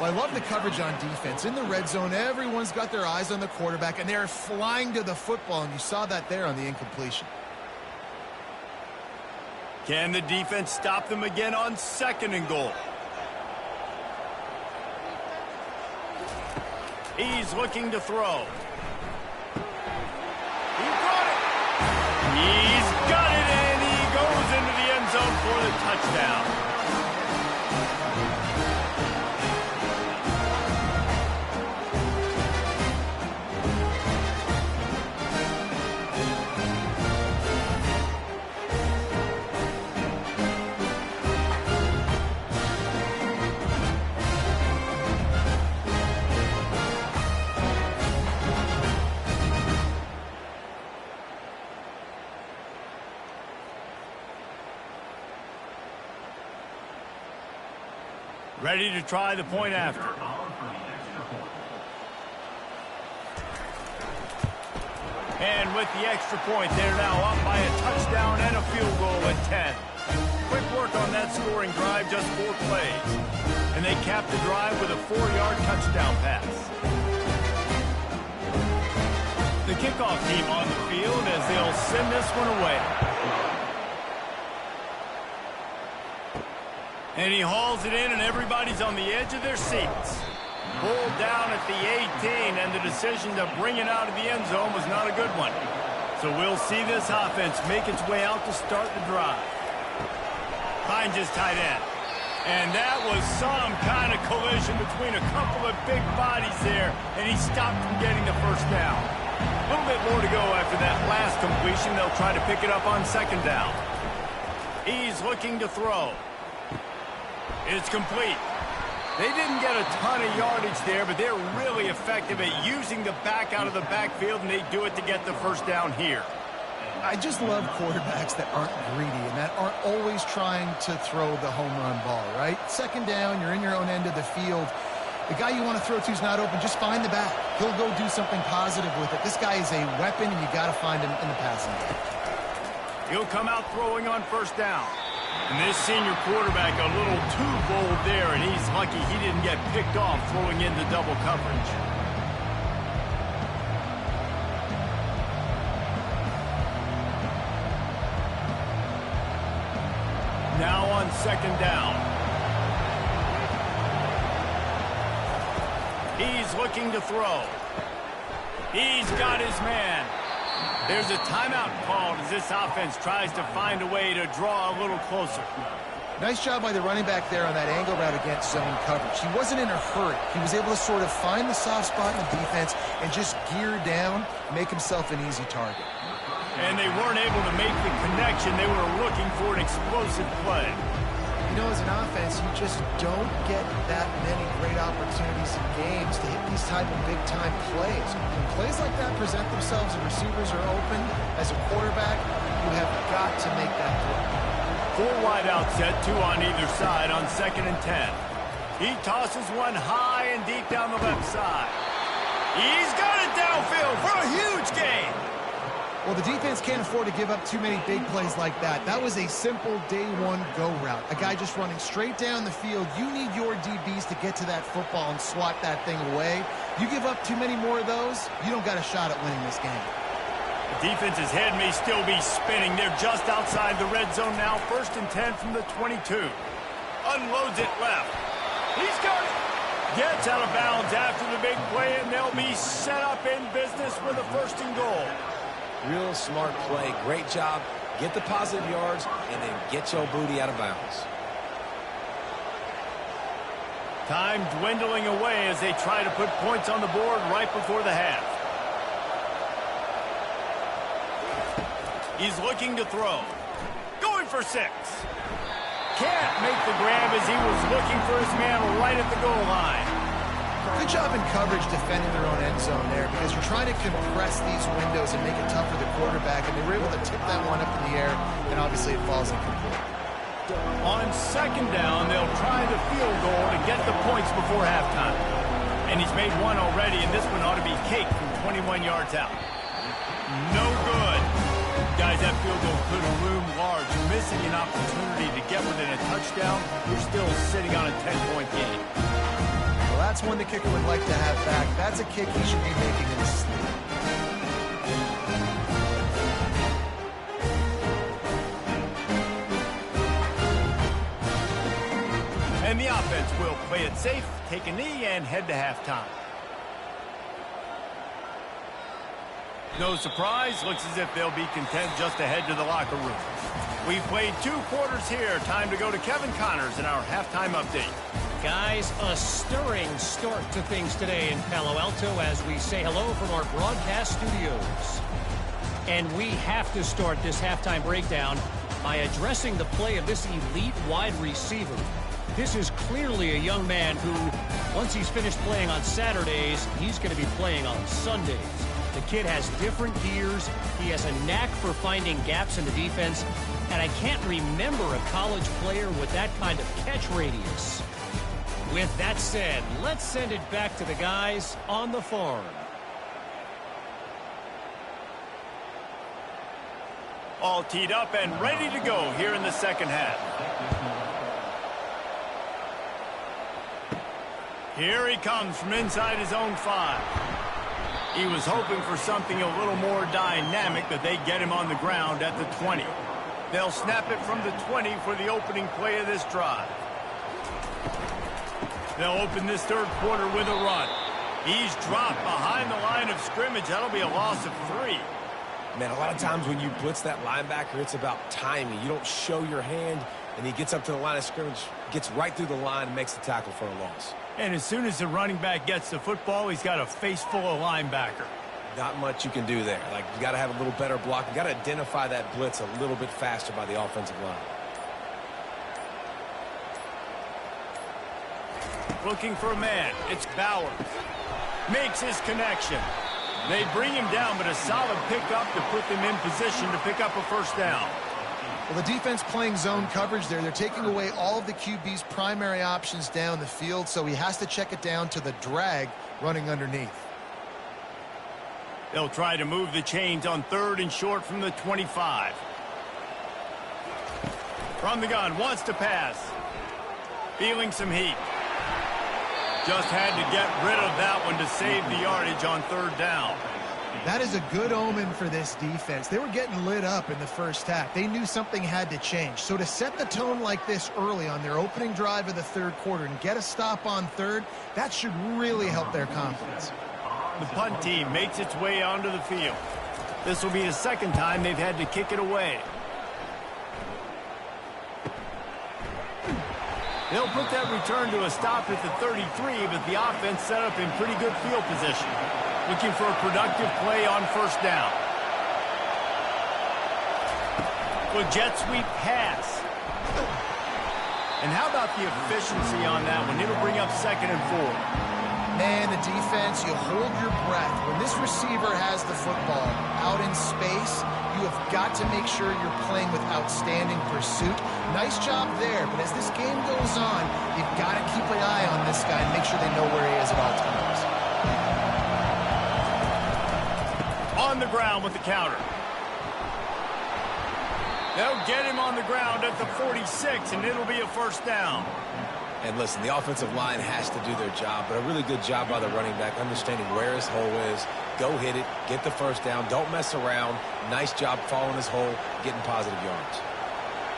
Speaker 3: Well, I love the coverage on defense. In the red zone, everyone's got their eyes on the quarterback, and they're flying to the football, and you saw that there on the incompletion.
Speaker 1: Can the defense stop them again on 2nd and goal? He's looking to throw. He brought it. He's got it, and he goes into the end zone for the touchdown. Ready to try the point after. And with the extra point, they're now up by a touchdown and a field goal at 10. Quick work on that scoring drive, just 4 plays. And they cap the drive with a 4-yard touchdown pass. The kickoff team on the field as they'll send this one away. And he hauls it in, and everybody's on the edge of their seats. Pulled down at the 18, and the decision to bring it out of the end zone was not a good one. So we'll see this offense make its way out to start the drive. Finds his tight end. And that was some kind of collision between a couple of big bodies there, and he stopped from getting the first down. A little bit more to go after that last completion. They'll try to pick it up on 2nd down. He's looking to throw. It's complete. They didn't get a ton of yardage there, but they're really effective at using the back out of the backfield, and they do it to get the first down here.
Speaker 3: I just love quarterbacks that aren't greedy and that aren't always trying to throw the home run ball, right? 2nd down, you're in your own end of the field. The guy you want to throw to is not open. Just find the back. He'll go do something positive with it. This guy is a weapon, and you got to find him in the passing game.
Speaker 1: He'll come out throwing on 1st down. And this senior quarterback a little too bold there, and he's lucky he didn't get picked off throwing into double coverage. Now on 2nd down. He's looking to throw. He's got his man. There's a timeout called as this offense tries to find a way to draw a little closer.
Speaker 3: Nice job by the running back there on that angle route against zone coverage. He wasn't in a hurry. He was able to sort of find the soft spot in the defense and just gear down, make himself an easy target.
Speaker 1: And they weren't able to make the connection. They were looking for an explosive play.
Speaker 3: You know, as an offense, you just don't get that many great opportunities in games to hit these type of big-time plays. When plays like that present themselves and receivers are open, as a quarterback, you have got to make that throw.
Speaker 1: 4 wide out set, 2 on either side on 2nd and 10. He tosses one high and deep down the left side. He's got it downfield for a huge gain.
Speaker 3: Well, the defense can't afford to give up too many big plays like that. That was a simple day-one go route. A guy just running straight down the field. You need your DBs to get to that football and swat that thing away. You give up too many more of those, you don't got a shot at winning this game.
Speaker 1: The defense's head may still be spinning. They're just outside the red zone now. 1st and 10 from the 22. Unloads it left. He's got it. Gets out of bounds after the big play, and they'll be set up in business with a 1st and goal.
Speaker 2: Real smart play. Great job. Get the positive yards, and then get your booty out of bounds.
Speaker 1: Time dwindling away as they try to put points on the board right before the half. He's looking to throw. Going for 6. Can't make the grab as he was looking for his man right at the goal line.
Speaker 3: Good job in coverage defending their own end zone there, because you're trying to compress these windows and make it tough for the quarterback, and they were able to tip that one up in the air, and obviously it falls incomplete.
Speaker 1: On 2nd down, they'll try the field goal to get the points before halftime. And he's made one already, and this one ought to be cake from 21 yards out. No good. Guys, that field goal could loom large. Missing an opportunity to get within a touchdown, you're still sitting on a 10-point game.
Speaker 3: Well, that's one the kicker would like to have back. That's a kick he should be making in his sleep.
Speaker 1: And the offense will play it safe, take a knee, and head to halftime. No surprise, looks as if they'll be content just to head to the locker room. We've played 2 quarters here. Time to go to Kevin Connors in our halftime update.
Speaker 5: Guys, a stirring start to things today in Palo Alto as we say hello from our broadcast studios. And we have to start this halftime breakdown by addressing the play of this elite wide receiver. This is clearly a young man who, once he's finished playing on Saturdays, he's going to be playing on Sundays. The kid has different gears. He has a knack for finding gaps in the defense. And I can't remember a college player with that kind of catch radius. With that said, let's send it back to the guys on the farm.
Speaker 1: All teed up and ready to go here in the second half. Here he comes from inside his own 5. He was hoping for something a little more dynamic, that they get him on the ground at the 20. They'll snap it from the 20 for the opening play of this drive. They'll open this third quarter with a run. He's dropped behind the line of scrimmage. That'll be a loss of 3.
Speaker 2: Man, a lot of times when you blitz that linebacker, it's about timing. You don't show your hand, and he gets up to the line of scrimmage, gets right through the line, and makes the tackle for a loss.
Speaker 1: And as soon as the running back gets the football, he's got a face full of linebacker.
Speaker 2: Not much you can do there. Like, you got to have a little better block. You got to identify that blitz a little bit faster by the offensive line.
Speaker 1: Looking for a man. It's Bowers. Makes his connection. They bring him down, but a solid pickup to put them in position to pick up a first down.
Speaker 3: Well, the defense playing zone coverage there. They're taking away all of the QB's primary options down the field, so he has to check it down to the drag running underneath.
Speaker 1: They'll try to move the chains on 3rd and short from the 25. From the gun, wants to pass. Feeling some heat. Just had to get rid of that one to save the yardage on 3rd down.
Speaker 3: That is a good omen for this defense. They were getting lit up in the first half. They knew something had to change. So to set the tone like this early on their opening drive of the 3rd quarter and get a stop on 3rd, that should really help their confidence.
Speaker 1: The punt team makes its way onto the field. This will be the 2nd time they've had to kick it away. They'll put that return to a stop at the 33, but the offense set up in pretty good field position. Looking for a productive play on 1st down. With jet sweep pass. And how about the efficiency on that one? It'll bring up 2nd and 4.
Speaker 3: Man, the defense, you hold your breath. When this receiver has the football out in space, you have got to make sure you're playing with outstanding pursuit. Nice job there, but as this game goes on, you've got to keep an eye on this guy and make sure they know where he is at all times.
Speaker 1: On the ground with the counter. They'll get him on the ground at the 46, and it'll be a 1st down.
Speaker 2: And listen, the offensive line has to do their job, but a really good job by the running back, understanding where his hole is. Go hit it, get the 1st down, don't mess around. Nice job following his hole, getting positive yards.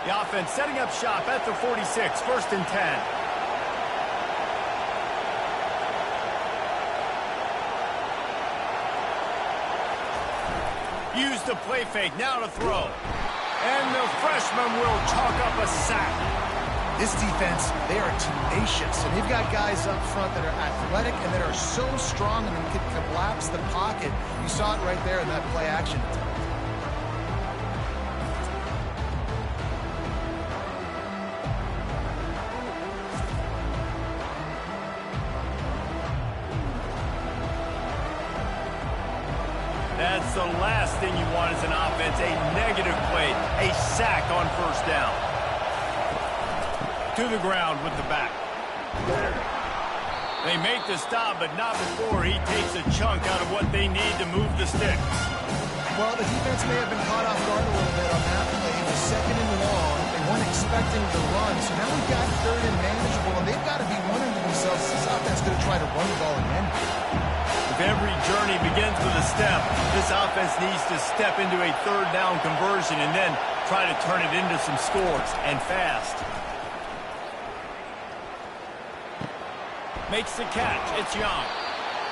Speaker 1: The offense setting up shop at the 46, 1st and 10. Use the play fake, now to throw. And the freshman will chalk up a sack.
Speaker 3: This defense, they are tenacious, and they've got guys up front that are athletic and that are so strong and can collapse the pocket. You saw it right there in that play action attempt.
Speaker 1: That's the last thing you want as an offense, a negative play, a sack on 1st down. To the ground with the back. They make the stop, but not before he takes a chunk out of what they need to move the sticks.
Speaker 3: Well, the defense may have been caught off guard a little bit on that play. It was 2nd and long. They weren't expecting the run, so now we've got 3rd and manageable, and they've got to be wondering to themselves, is this offense going to try to run the ball again?
Speaker 1: If every journey begins with a step, this offense needs to step into a 3rd down conversion and then try to turn it into some scores, and fast. Makes the catch. It's Young.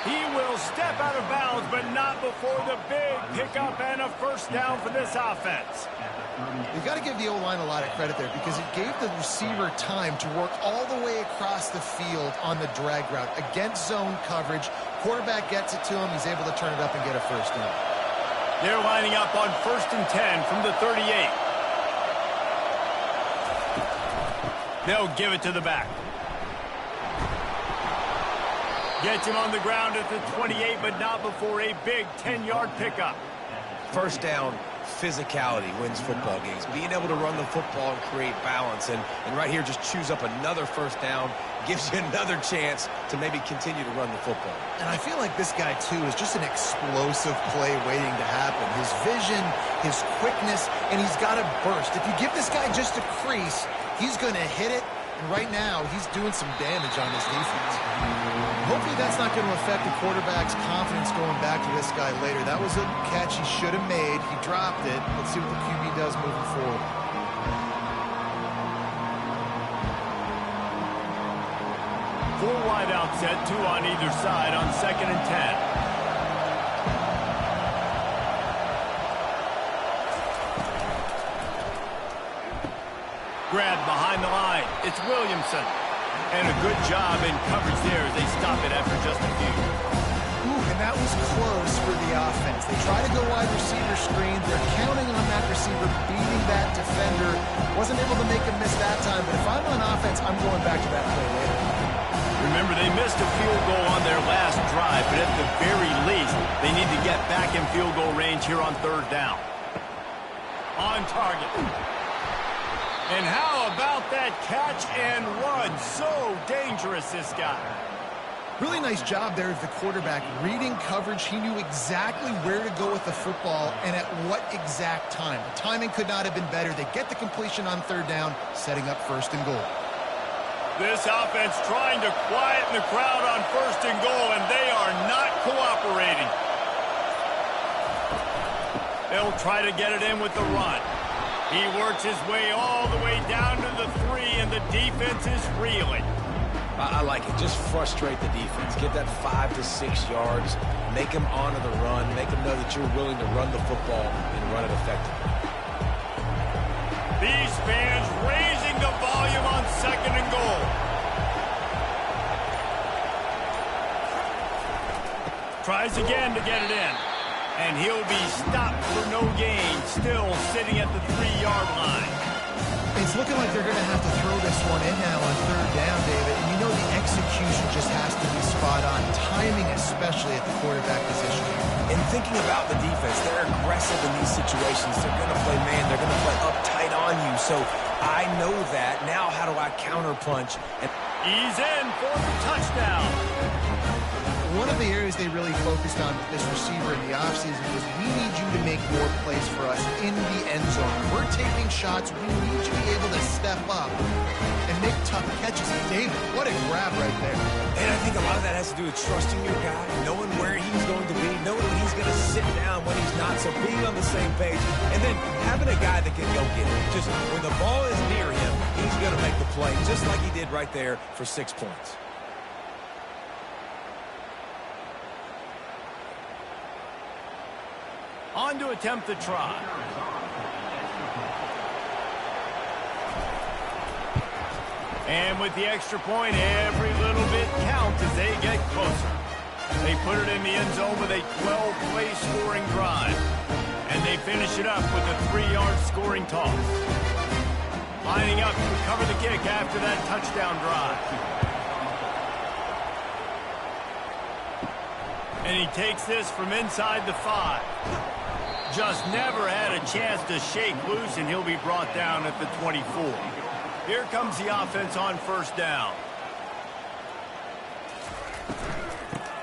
Speaker 1: He will step out of bounds, but not before the big pickup and a first down for this offense.
Speaker 3: You've got to give the O-line a lot of credit there because it gave the receiver time to work all the way across the field on the drag route against zone coverage. Quarterback gets it to him. He's able to turn it up and get a first down.
Speaker 1: They're lining up on 1st and 10 from the 38. They'll give it to the back. Gets him on the ground at the 28, but not before a big 10-yard pickup.
Speaker 2: First down, physicality wins football games. Being able to run the football and create balance. And right here, just choose up another first down. Gives you another chance to maybe continue to run the football.
Speaker 3: And I feel like this guy, too, is just an explosive play waiting to happen. His vision, his quickness, and he's got a burst. If you give this guy just a crease, he's going to hit it. And right now, he's doing some damage on this defense. Hopefully that's not going to affect the quarterback's confidence going back to this guy later. That was a catch he should have made. He dropped it. Let's see what the QB does moving forward.
Speaker 1: Four wide out set, 2 on either side on 2nd and 10. Grab behind the line. It's Williamson. And a good job in coverage there as they stop it after just a few.
Speaker 3: Ooh, and that was close for the offense. They try to go wide receiver screen. They're counting on that receiver beating that defender. Wasn't able to make a miss that time, but if I'm on offense, I'm going back to that play later.
Speaker 1: Remember, they missed a field goal on their last drive, but at the very least, they need to get back in field goal range here on 3rd down. On target. And how about that catch and run? So dangerous, this guy.
Speaker 3: Really nice job there of the quarterback reading coverage. He knew exactly where to go with the football and at what exact time. The timing could not have been better. They get the completion on 3rd down, setting up 1st and goal.
Speaker 1: This offense trying to quieten the crowd on 1st and goal, and they are not cooperating. They'll try to get it in with the run. He works his way all the way down to the 3, and the defense is reeling.
Speaker 2: I like it. Just frustrate the defense. Get that 5 to 6 yards. Make them honor the run. Make them know that you're willing to run the football and run it effectively.
Speaker 1: These fans raising the volume on 2nd and goal. Tries again to get it in. And he'll be stopped for no gain, still sitting at the 3-yard line.
Speaker 3: It's looking like they're going to have to throw this one in now on 3rd down, David. And you know the execution just has to be spot on, timing especially at the quarterback position.
Speaker 2: And thinking about the defense, they're aggressive in these situations. They're going to play man. They're going to play uptight on you. So I know that. Now how do I counterpunch?
Speaker 1: He's in for the touchdown.
Speaker 3: One of the areas they really focused on with this receiver in the offseason was we need you to make more plays for us in the end zone. We're taking shots. We need you to be able to step up and make tough catches. David, what a grab right there.
Speaker 2: And I think a lot of that has to do with trusting your guy, knowing where he's going to be, knowing when he's going to sit down, when he's not, so being on the same page, and then having a guy that can go get it. Just when the ball is near him, he's going to make the play, just like he did right there for 6 points.
Speaker 1: On to attempt the try. And with the extra point, every little bit counts as they get closer. They put it in the end zone with a 12-play scoring drive. And they finish it up with a 3-yard scoring toss. Lining up to cover the kick after that touchdown drive. And he takes this from inside the 5. Just never had a chance to shake loose, and he'll be brought down at the 24. Here comes the offense on 1st down.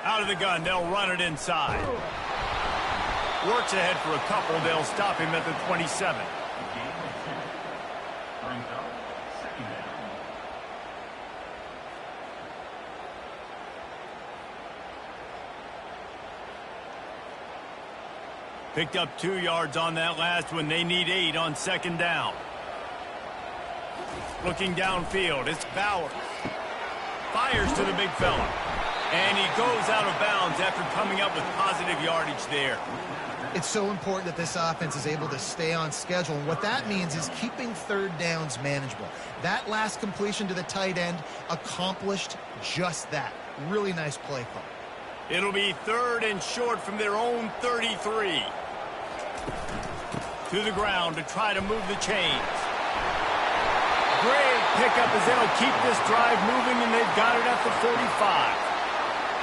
Speaker 1: Out of the gun, they'll run it inside. Works ahead for a couple. They'll stop him at the 27. Picked up 2 yards on that last one. They need 8 on 2nd down. Looking downfield, it's Bauer. Fires to the big fella. And he goes out of bounds after coming up with positive yardage there.
Speaker 3: It's so important that this offense is able to stay on schedule. And what that means is keeping third downs manageable. That last completion to the tight end accomplished just that. Really nice play call.
Speaker 1: It'll be 3rd and short from their own 33. To the ground to try to move the chains. Great pickup as they'll keep this drive moving, and they've got it at the 45.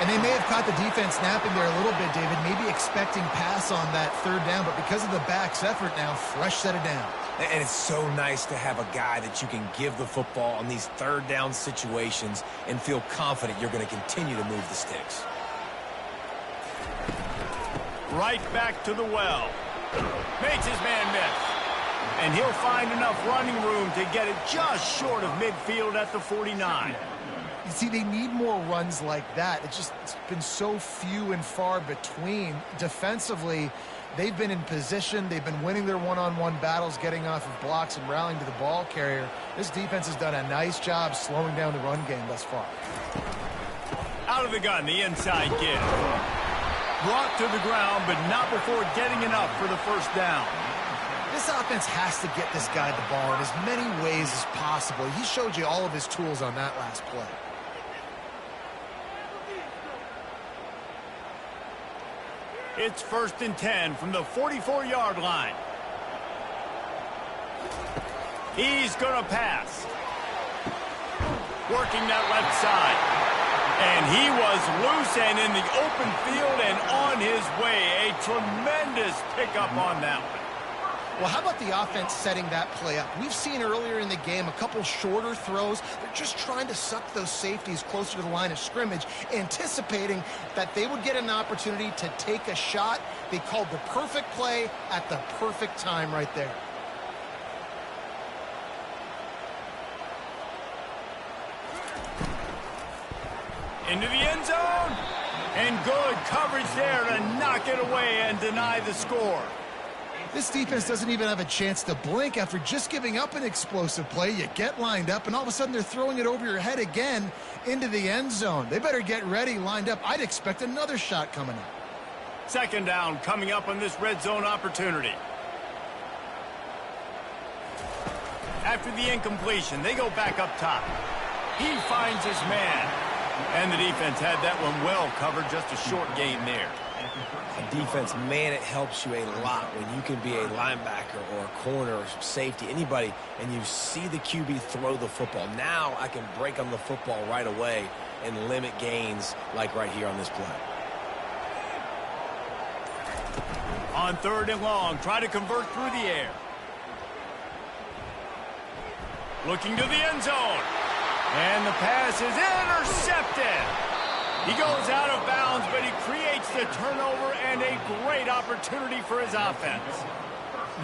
Speaker 3: And they may have caught the defense napping there a little bit, David, maybe expecting pass on that 3rd down, but because of the back's effort now, fresh set of downs.
Speaker 2: And it's so nice to have a guy that you can give the football on these 3rd down situations and feel confident you're going to continue to move the sticks.
Speaker 1: Right back to the well. Makes his man miss. And he'll find enough running room to get it just short of midfield at the 49.
Speaker 3: You see, they need more runs like that. It's been so few and far between. Defensively, they've been in position. They've been winning their one-on-one battles, getting off of blocks and rallying to the ball carrier. This defense has done a nice job slowing down the run game thus far.
Speaker 1: Out of the gun, the inside give. Brought to the ground, but not before getting enough for the 1st down.
Speaker 3: This offense has to get this guy the ball in as many ways as possible. He showed you all of his tools on that last play.
Speaker 1: It's 1st and 10 from the 44-yard line. He's going to pass. Working that left side. And he was loose and in the open field and on his way. A tremendous pickup on that one.
Speaker 3: Well, how about the offense setting that play up? We've seen earlier in the game a couple shorter throws. They're just trying to suck those safeties closer to the line of scrimmage, anticipating that they would get an opportunity to take a shot. They called the perfect play at the perfect time right there.
Speaker 1: Into the end zone. And good coverage there to knock it away and deny the score.
Speaker 3: This defense doesn't even have a chance to blink after just giving up an explosive play. You get lined up, and all of a sudden they're throwing it over your head again into the end zone. They better get ready, lined up. I'd expect another shot coming up.
Speaker 1: 2nd down coming up on this red zone opportunity. After the incompletion, they go back up top. He finds his man. And the defense had that one well covered, just a short gain there.
Speaker 2: Defense, man, it helps you a lot when you can be a linebacker or a corner or safety, anybody, and you see the QB throw the football. Now I can break on the football right away and limit gains like right here on this play.
Speaker 1: On 3rd and long, try to convert through the air. Looking to the end zone. And the pass is intercepted. He goes out of bounds, but he creates the turnover and a great opportunity for his offense.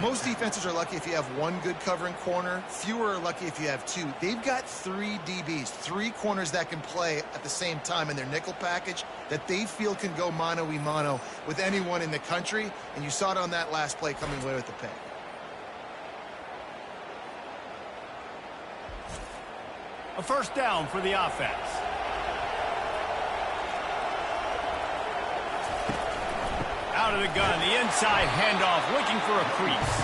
Speaker 3: Most defenses are lucky if you have one good covering corner. Fewer are lucky if you have 2. They've got 3 DBs, 3 corners that can play at the same time in their nickel package that they feel can go mano-a-mano with anyone in the country. And you saw it on that last play coming away with the pick.
Speaker 1: A 1st down for the offense. Out of the gun, the inside handoff, looking for a crease.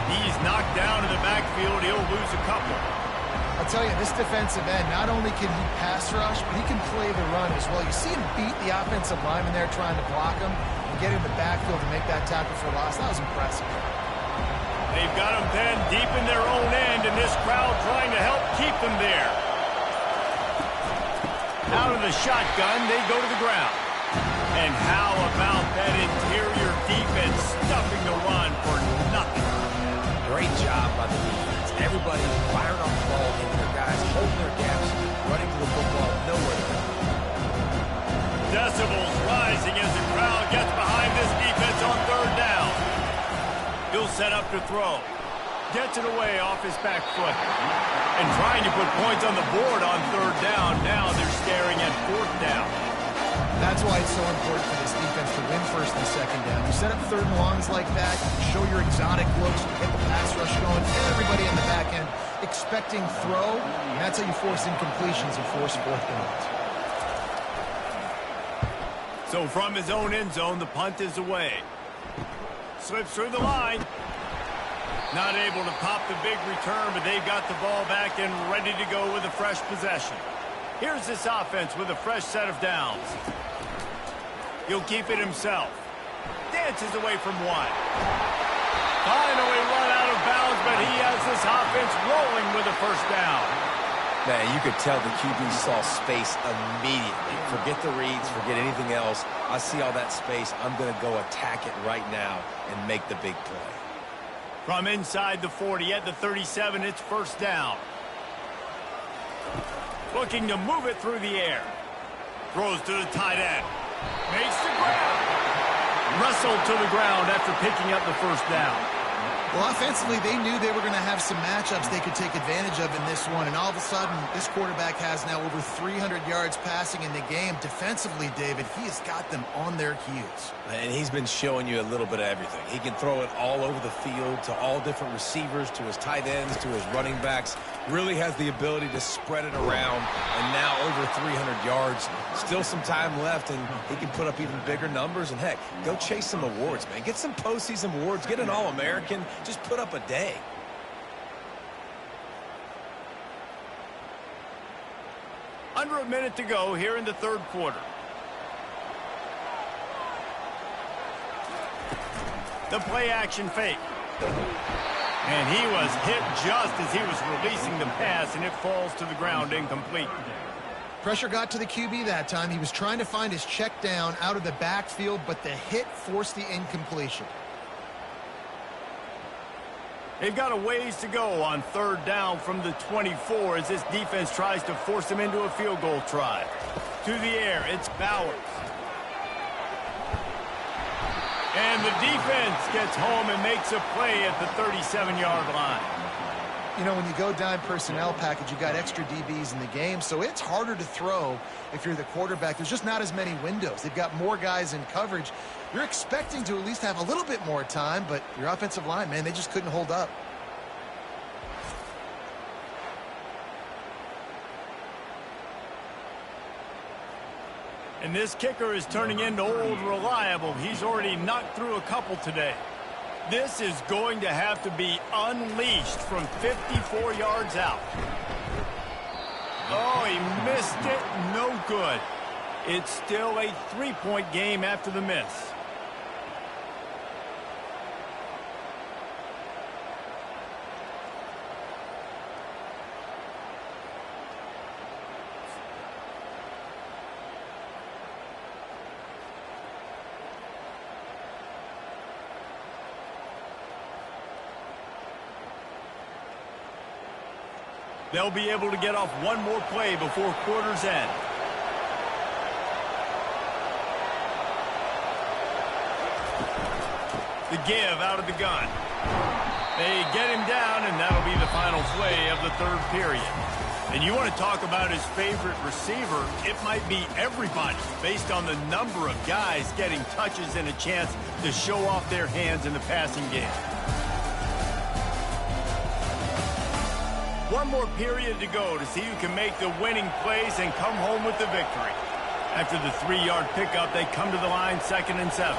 Speaker 1: He's knocked down in the backfield. He'll lose a couple.
Speaker 3: I'll tell you, this defensive end, not only can he pass rush, but he can play the run as well. You see him beat the offensive lineman there trying to block him and get in the backfield to make that tackle for loss. That was impressive.
Speaker 1: They've got him pinned deep in their own end, and this crowd trying to help keep them there. Out of the shotgun, they go to the ground. And how about that interior defense stuffing the run for nothing?
Speaker 2: Great job by the defense. Everybody firing off the ball, hitting their guys, holding their gaps, running to the football, nowhere to go.
Speaker 1: Decibels rising as the crowd gets behind this defense on 3rd down. He'll set up to throw. Gets it away off his back foot. And trying to put points on the board on 3rd down. Now they're staring at 4th down.
Speaker 3: That's why it's so important for this defense to win 1st and 2nd down. You set up 3rd and longs like that, you show your exotic looks, you get the pass rush going, everybody in the back end expecting throw, and that's how you force incompletions and force fourth downs.
Speaker 1: So from his own end zone, the punt is away. Slips through the line. Not able to pop the big return, but they've got the ball back and ready to go with a fresh possession. Here's this offense with a fresh set of downs. He'll keep it himself. Dances away from one. Finally run out of bounds, but he has this offense rolling with a first down.
Speaker 2: Man, you could tell the QB saw space immediately. Forget the reads, forget anything else. I see all that space. I'm going to go attack it right now and make the big play.
Speaker 1: From inside the 40 at the 37, it's first down. Looking to move it through the air. Throws to the tight end. Makes the grab. Wrestled to the ground after picking up the first down.
Speaker 3: Well, offensively, they knew they were going to have some matchups they could take advantage of in this one, and all of a sudden, this quarterback has now over 300 yards passing in the game. Defensively, David, he has got them on their heels.
Speaker 2: And he's been showing you a little bit of everything. He can throw it all over the field to all different receivers, to his tight ends, to his running backs. Really has the ability to spread it around, and now over 300 yards. Still some time left, and he can put up even bigger numbers. And, heck, go chase some awards, man. Get some postseason awards. Get an All-American. Just put up a day.
Speaker 1: Under a minute to go here in the third quarter. The play action fake. And he was hit just as he was releasing the pass, and it falls to the ground incomplete.
Speaker 3: Pressure got to the QB that time. He was trying to find his check down out of the backfield, but the hit forced the incompletion.
Speaker 1: They've got a ways to go on third down from the 24 as this defense tries to force them into a field goal try. To the air, it's Bowers. And the defense gets home and makes a play at the 37-yard line.
Speaker 3: You know, when you go dime personnel package, you got extra DBs in the game, so it's harder to throw if you're the quarterback. There's just not as many windows. They've got more guys in coverage. You're expecting to at least have a little bit more time, but your offensive line, man, they just couldn't hold up.
Speaker 1: And this kicker is turning into old reliable. He's already knocked through a couple today. This is going to have to be unleashed from 54 yards out. Oh, he missed it. No good. It's still a three-point game after the miss. They'll be able to get off one more play before quarter's end. The give out of the gun. They get him down, and that'll be the final play of the third period. And you want to talk about his favorite receiver, it might be everybody based on the number of guys getting touches and a chance to show off their hands in the passing game. One more period to go to see who can make the winning plays and come home with the victory. After the 3-yard pickup, they come to the line 2nd and 7.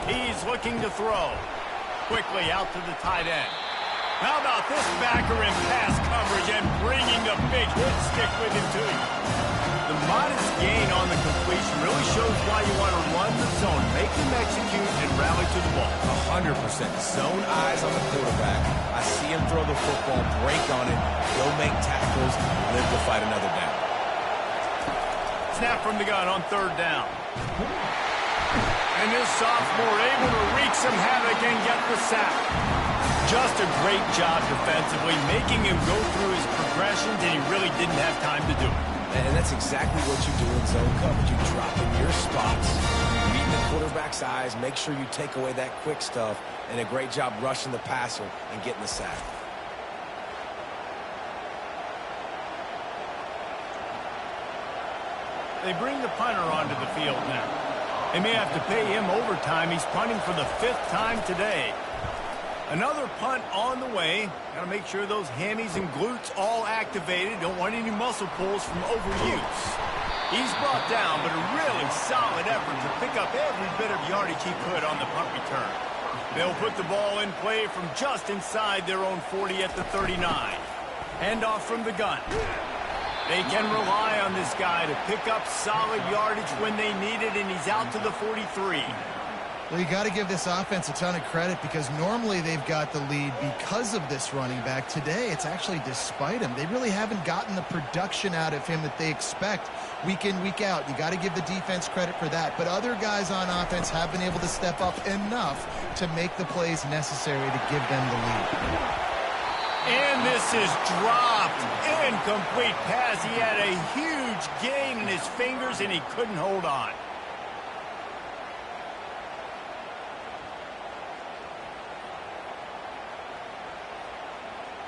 Speaker 1: He's looking to throw. Quickly out to the tight end. How about this backer in pass coverage and bringing the big hit stick with him to you? The modest gain on the completion really shows why you want to run the zone, make him execute, and rally to the ball.
Speaker 2: 100%. Zone eyes on the quarterback. I see him throw the football, break on it, go make tackles, live to fight another down.
Speaker 1: Snap from the gun on third down. And this sophomore able to wreak some havoc and get the sack. Just a great job defensively, making him go through his progressions, and he really didn't have time to do it.
Speaker 2: And that's exactly what you do in zone coverage. You drop in your spots, meet the quarterback's eyes, make sure you take away that quick stuff, and a great job rushing the passer and getting the sack.
Speaker 1: They bring the punter onto the field now. They may have to pay him overtime. He's punting for the 5th time today. Another punt on the way. Got to make sure those hammies and glutes all activated. Don't want any muscle pulls from overuse. He's brought down, but a really solid effort to pick up every bit of yardage he could on the punt return. They'll put the ball in play from just inside their own 40 at the 39. Handoff from the gun. They can rely on this guy to pick up solid yardage when they need it, and he's out to the 43.
Speaker 3: Well, you got to give this offense a ton of credit because normally they've got the lead because of this running back. Today, it's actually despite him. They really haven't gotten the production out of him that they expect week in, week out. You got to give the defense credit for that. But other guys on offense have been able to step up enough to make the plays necessary to give them the lead.
Speaker 1: And this is dropped. Incomplete pass. He had a huge gain in his fingers, and he couldn't hold on.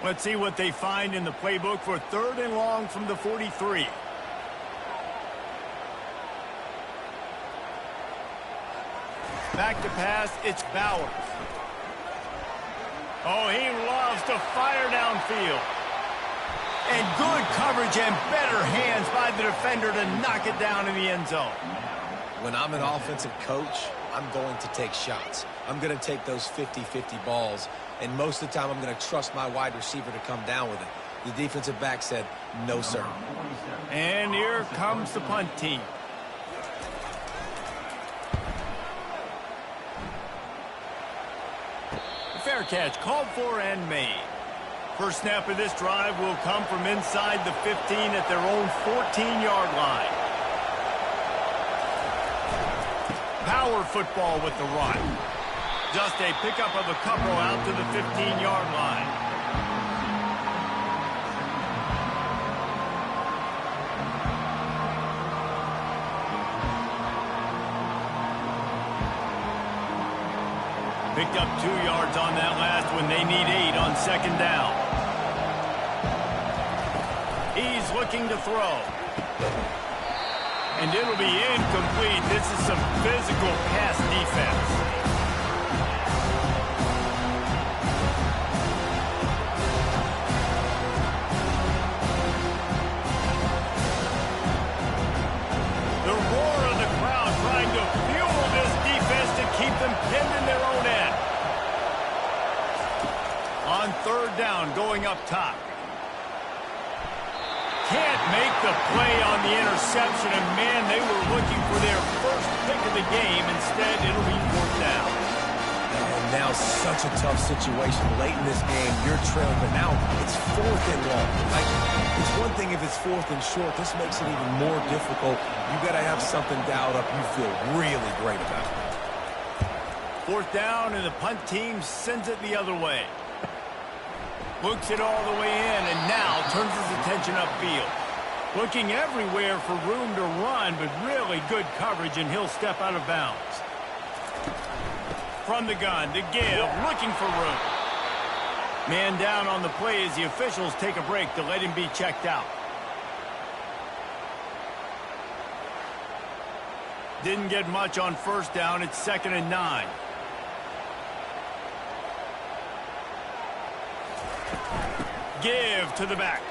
Speaker 1: Let's see what they find in the playbook for 3rd and long from the 43. Back to pass, it's Bowers. Oh, he loves to fire downfield. And good coverage and better hands by the defender to knock it down in the end zone.
Speaker 2: When I'm an offensive coach, I'm going to take shots. I'm going to take those 50-50 balls. And most of the time, I'm going to trust my wide receiver to come down with it. The defensive back said, no, sir.
Speaker 1: And here comes the punt team. Fair catch called for and made. First snap of this drive will come from inside the 15 at their own 14-yard line. Power football with the run. Just a pickup of a couple out to the 15-yard line. Picked up 2 yards on that last one. They need 8 on 2nd down. He's looking to throw. And it'll be incomplete. This is some physical pass defense. On 3rd down, going up top. Can't make the play on the interception, and man, they were looking for their first pick of the game. Instead, it'll be 4th down.
Speaker 2: And now such a tough situation. Late in this game, you're trailing, but now it's 4th and long. Like, it's one thing if it's 4th and short. This makes it even more difficult. You got to have something dialed up you feel really great about.
Speaker 1: 4th down, and the punt team sends it the other way. Looks it all the way in, and now turns his attention upfield. Looking everywhere for room to run, but really good coverage, and he'll step out of bounds. From the gun to give, looking for room. Man down on the play as the officials take a break to let him be checked out. Didn't get much on 1st down. It's 2nd and 9. Give to the back.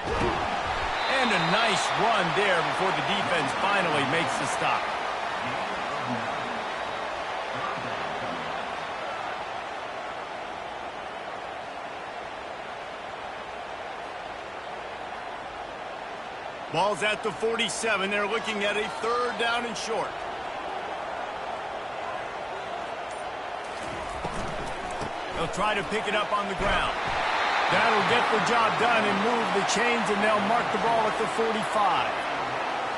Speaker 1: And a nice run there before the defense finally makes the stop. Ball's at the 47. They're looking at a 3rd down and short. They'll try to pick it up on the ground. That'll get the job done and move the chains, and they'll mark the ball at the 45.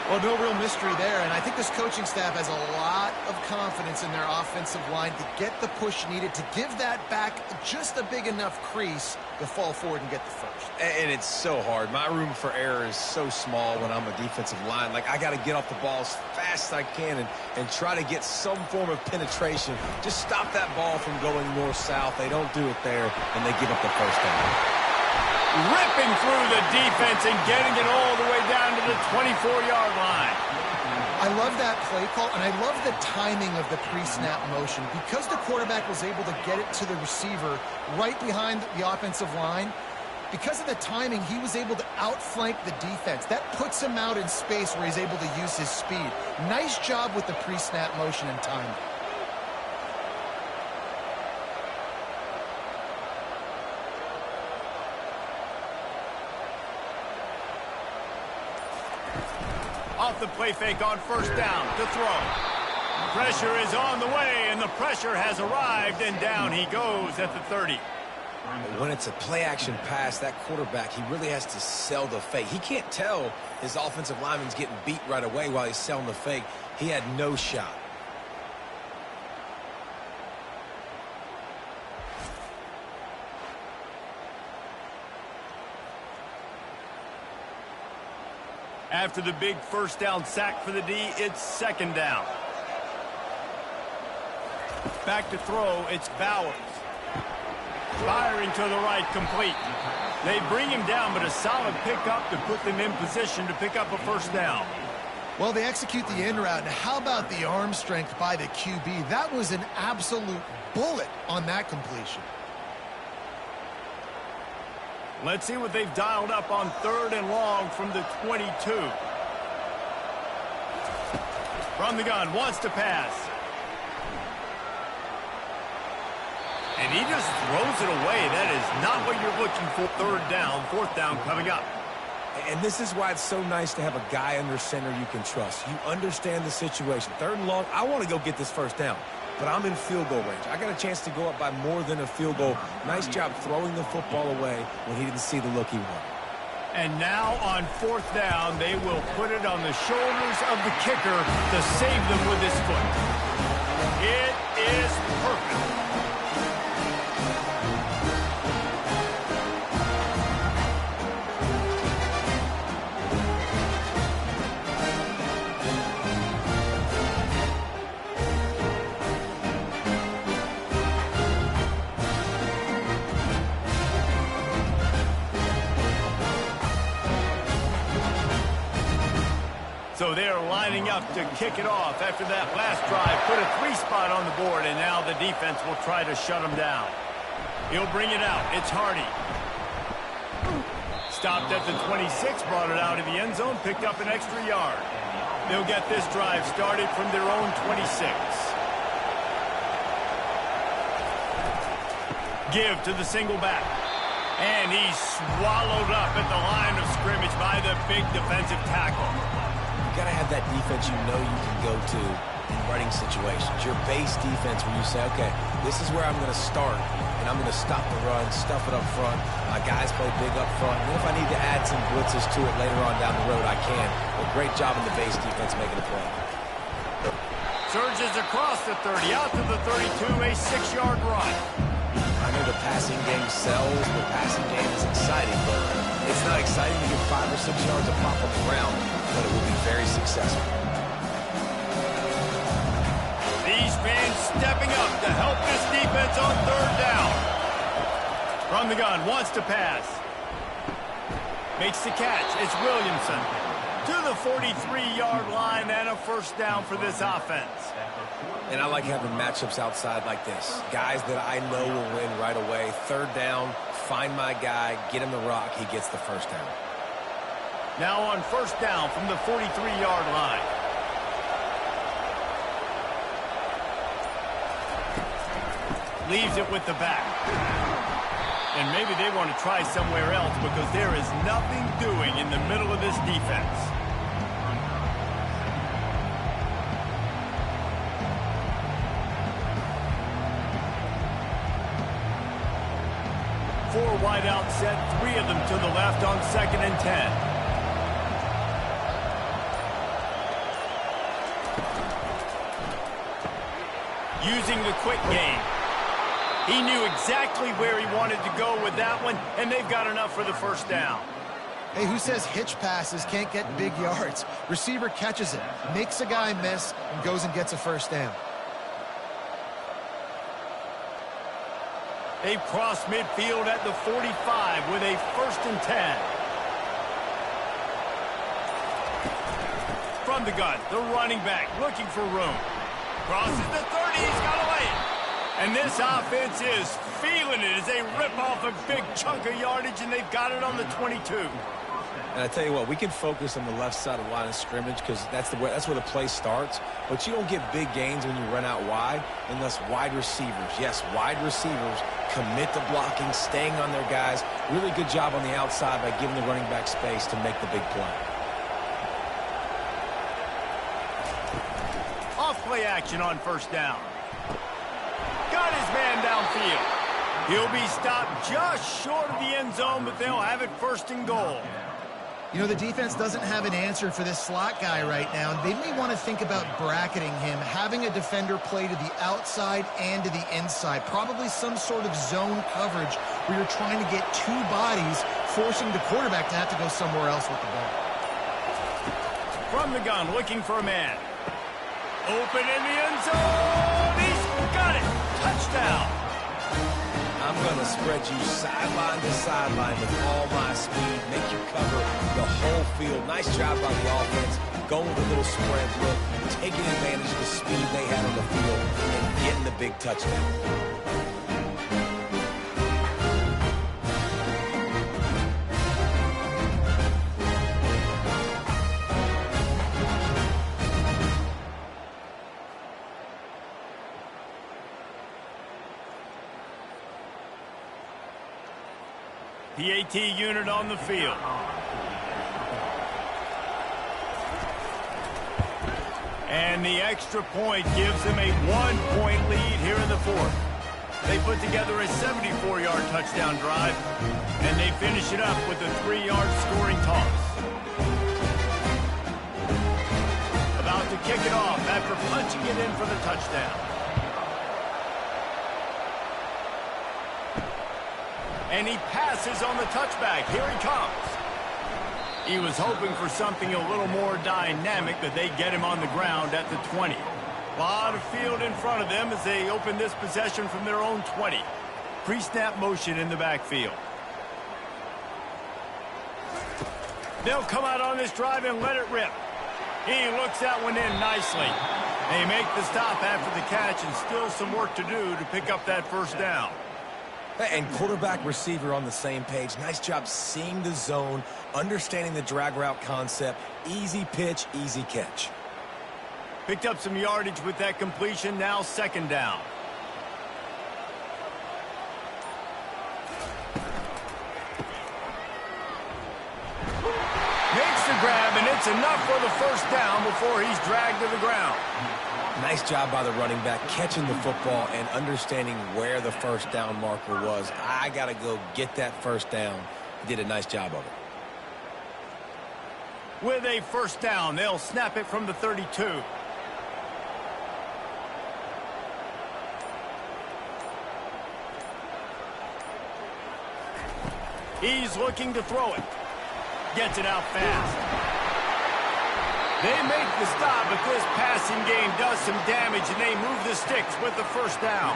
Speaker 3: Well, no real mystery there, and I think this coaching staff has a lot of confidence in their offensive line to get the push needed, to give that back just a big enough crease to fall forward and get the first.
Speaker 2: And it's so hard. My room for error is so small when I'm a defensive line. Like, I got to get off the ball as fast as I can and try to get some form of penetration. Just stop that ball from going north-south. They don't do it there, and they give up the first down.
Speaker 1: Ripping through the defense and getting it all the way down to the 24-yard line.
Speaker 3: I I love that play call, and I love the timing of the pre-snap motion. Because the quarterback was able to get it to the receiver right behind the offensive line, because of the timing, he was able to outflank the defense. That puts him out in space where he's able to use his speed. Nice job with the pre-snap motion and timing.
Speaker 1: Off the play fake on first down to throw. Pressure is on the way, and the pressure has arrived, and down he goes at the 30.
Speaker 2: When it's a play-action pass, that quarterback, he really has to sell the fake. He can't tell his offensive lineman's getting beat right away while he's selling the fake. He had no shot.
Speaker 1: After the big first down sack for the D, it's second down. Back to throw, it's Bowers. Firing to the right, complete. They bring him down, but a solid pickup to put them in position to pick up a first down.
Speaker 3: Well, they execute the in route. Now, how about the arm strength by the QB? That was an absolute bullet on that completion.
Speaker 1: Let's see what they've dialed up on third and long from the 22. From the gun, wants to pass. And he just throws it away. That is not what you're looking for. Third down, fourth down coming up.
Speaker 2: And this is why it's so nice to have a guy under center you can trust. You understand the situation. Third and long, I want to go get this first down, but I'm in field goal range. I got a chance to go up by more than a field goal. Nice job throwing the football away when he didn't see the look he wanted.
Speaker 1: And now on fourth down, they will put it on the shoulders of the kicker to save them with his foot. It is perfect. So they're lining up to kick it off after that last drive. Put a 3-spot on the board, and now the defense will try to shut him down. He'll bring it out. It's Hardy. Stopped at the 26, brought it out of the end zone, picked up an extra yard. They'll get this drive started from their own 26. Give to the single back. And he's swallowed up at the line of scrimmage by the big defensive tackle.
Speaker 2: You got to have that defense you know you can go to in running situations. Your base defense where you say, okay, this is where I'm going to start, and I'm going to stop the run, stuff it up front. My guys play big up front. And if I need to add some blitzes to it later on down the road, I can. But great job in the base defense making a play.
Speaker 1: Surges across the 30, out to the 32, a 6-yard run.
Speaker 2: I know the passing game sells, the passing game is exciting, but it's not exciting to get 5 or 6 yards of pop on the ground, but it will be very successful.
Speaker 1: These fans stepping up to help this defense on third down. From the gun, wants to pass. Makes the catch. It's Williamson. To the 43-yard line and a first down for this offense.
Speaker 2: And I like having matchups outside like this. Guys that I know will win right away. Third down, find my guy, get him the rock, he gets the first down.
Speaker 1: Now on first down from the 43-yard line. Leaves it with the back. And maybe they want to try somewhere else because there is nothing doing in the middle of this defense. Four wide out set, 3 of them to the left on 2nd and 10. Using the quick game. He knew exactly where he wanted to go with that one, and they've got enough for the first down.
Speaker 3: Hey, who says hitch passes can't get big yards? Receiver catches it, makes a guy miss, and goes and gets a first down.
Speaker 1: They've crossed midfield at the 45 with a 1st and 10. From From the gun, the running back looking for room. Crosses the 30, he's got to lay it. And this offense is feeling it as they rip off a big chunk of yardage, and they've got it on the 22.
Speaker 2: And I tell you what, we can focus on the left side of the line of scrimmage because that's where the play starts. But you don't get big gains when you run out wide unless wide receivers, yes, wide receivers, commit to blocking, staying on their guys. Really good job on the outside by giving the running back space to make the big play.
Speaker 1: Off play action on first down. Got his man downfield. He'll be stopped just short of the end zone, but they'll have it first and goal.
Speaker 3: You know, the defense doesn't have an answer for this slot guy right now. They may want to think about bracketing him, having a defender play to the outside and to the inside. Probably some sort of zone coverage where you're trying to get two bodies, forcing the quarterback to have to go somewhere else with the ball.
Speaker 1: From the gun, looking for a man. Open in the end zone. He's got it. Touchdown.
Speaker 2: I'm going to spread you sideline to sideline with all my speed, make you cover the whole field. Nice job by the offense, going with a little spread look, taking advantage of the speed they had on the field, and getting the big touchdown.
Speaker 1: PAT unit on the field. And the extra point gives them a 1-point lead here in the fourth. They put together a 74-yard touchdown drive, and they finish it up with a 3-yard scoring toss. About to kick it off after punching it in for the touchdown. And he passes on the touchback. Here he comes. He was hoping for something a little more dynamic, but they get him on the ground at the 20. A lot of field in front of them as they open this possession from their own 20. Pre-snap motion in the backfield. They'll come out on this drive and let it rip. He looks that one in nicely. They make the stop after the catch, and still some work to do to pick up that first down.
Speaker 2: And quarterback receiver on the same page. Nice job seeing the zone, understanding the drag route concept. Easy pitch, easy catch.
Speaker 1: Picked up some yardage with that completion. Now second down. Makes the grab, and it's enough for the first down before he's dragged to the ground.
Speaker 2: Nice job by the running back, catching the football and understanding where the first down marker was. I got to go get that first down. He did a nice job of it.
Speaker 1: With a first down, they'll snap it from the 32. He's looking to throw it. Gets it out fast. They make the stop, but this passing game does some damage, and they move the sticks with the first down.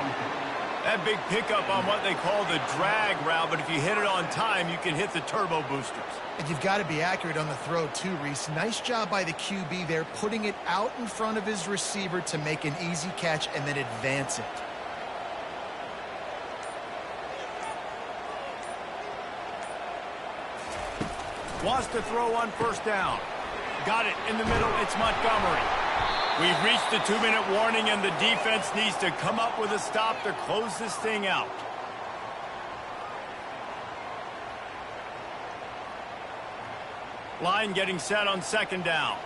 Speaker 1: That big pickup on what they call the drag route, but if you hit it on time, you can hit the turbo boosters.
Speaker 3: And you've got to be accurate on the throw, too, Reese. Nice job by the QB there, putting it out in front of his receiver to make an easy catch and then advance it.
Speaker 1: Wants to throw on first down. Got it in the middle. It's Montgomery. We've reached the 2-minute warning, and the defense needs to come up with a stop to close this thing out. Line getting set on second down.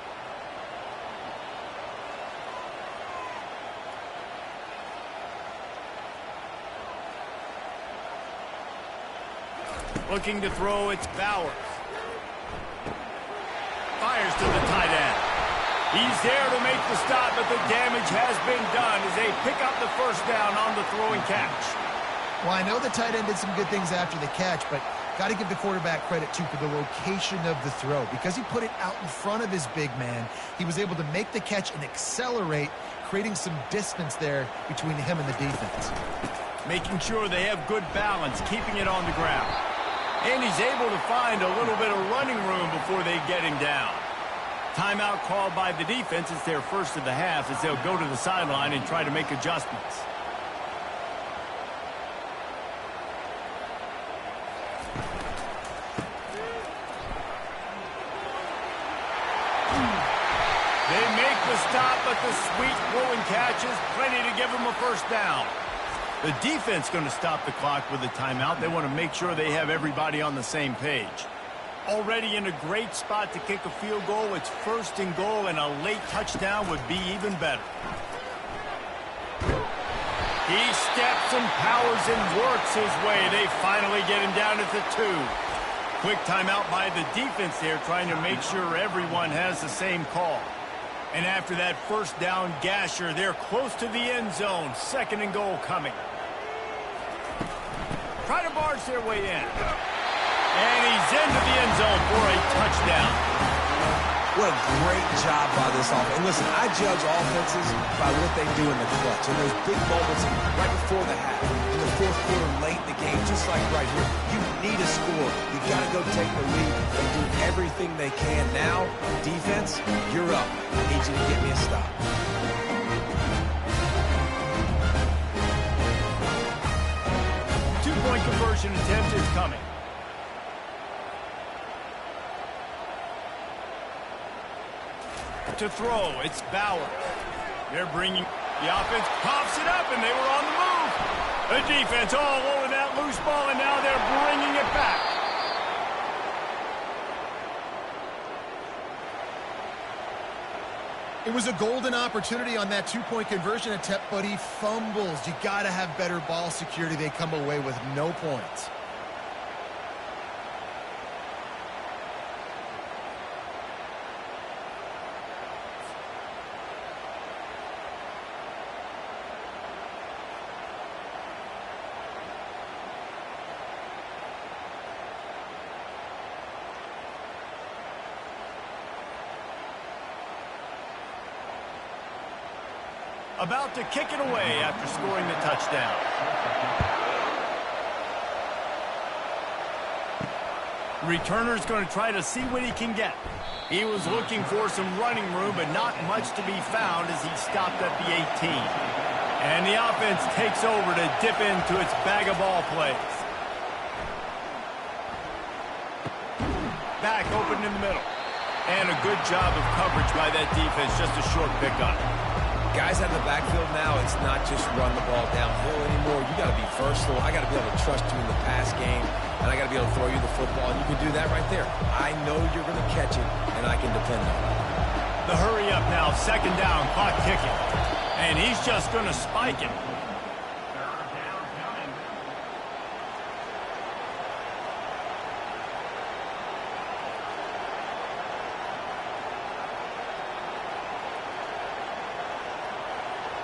Speaker 1: Looking to throw, it's Bowers. Fires to the tight end. He's there to make the stop, but the damage has been done as they pick up the first down on the throwing catch.
Speaker 3: Well, I know the tight end did some good things after the catch, but got to give the quarterback credit, too, for the location of the throw. Because he put it out in front of his big man, he was able to make the catch and accelerate, creating some distance there between him and the defense.
Speaker 1: Making sure they have good balance, keeping it on the ground. And he's able to find a little bit of running room before they get him down. Timeout called by the defense. It's their first of the half as they'll go to the sideline and try to make adjustments. They make the stop, but the sweet pulling catch is plenty to give them a first down. The defense going to stop the clock with a timeout. They want to make sure they have everybody on the same page. Already in a great spot to kick a field goal. It's first and goal, and a late touchdown would be even better. He steps and powers and works his way. They finally get him down at the 2. Quick timeout by the defense there, trying to make sure everyone has the same call. And after that first down gasher, they're close to the end zone. Second and goal coming. Try to barge their way in. And he's into the end zone for a touchdown.
Speaker 2: What a great job by this offense. And listen, I judge offenses by what they do in the clutch. And those big moments right before the half, in the fourth quarter, late in the game, just like right here. You need a score. You got to go take the lead and do everything they can. Now, defense, you're up. I need you to get me a stop.
Speaker 1: Two-point conversion attempt is coming. To throw, it's Bauer. They're bringing the offense, pops it up, and they were on the move. The defense all over that loose ball, and now they're bringing it back.
Speaker 3: It was a golden opportunity on that two-point conversion attempt, but he fumbles. You got to have better ball security. They come away with no points.
Speaker 1: About to kick it away after scoring the touchdown. Returner's going to try to see what he can get. He was looking for some running room, but not much to be found as he stopped at the 18. And the offense takes over to dip into its bag of ball plays. Back open in the middle. And a good job of coverage by that defense, just a short pickup.
Speaker 2: Guys out in the backfield now, it's not just run the ball downhill anymore. You got to be versatile. I got to be able to trust you in the pass game, and I got to be able to throw you the football, and you can do that right there. I know you're going to catch it, and I can depend on it.
Speaker 1: The hurry up now, second down, clock ticking. And he's just going to spike it.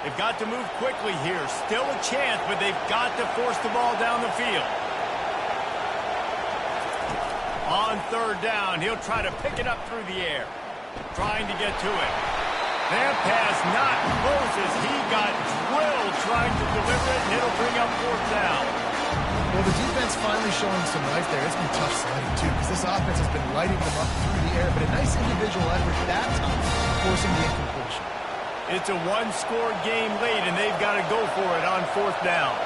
Speaker 1: They've got to move quickly here. Still a chance, but they've got to force the ball down the field. On third down, he'll try to pick it up through the air. Trying to get to it. That pass not close as he got drilled trying to deliver it, and it'll bring up fourth down.
Speaker 3: Well, the defense finally showing some life there. It's been tough sledding, too, because this offense has been lighting them up through the air, but a nice individual effort that time, forcing the incompletion.
Speaker 1: It's a one-score game late, and they've got to go for it on fourth down.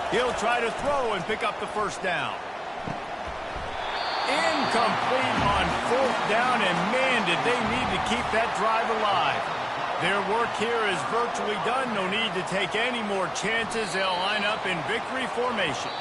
Speaker 1: He'll try to throw and pick up the first down. Incomplete on fourth down, and man, did they need to keep that drive alive. Their work here is virtually done. No need to take any more chances. They'll line up in victory formation.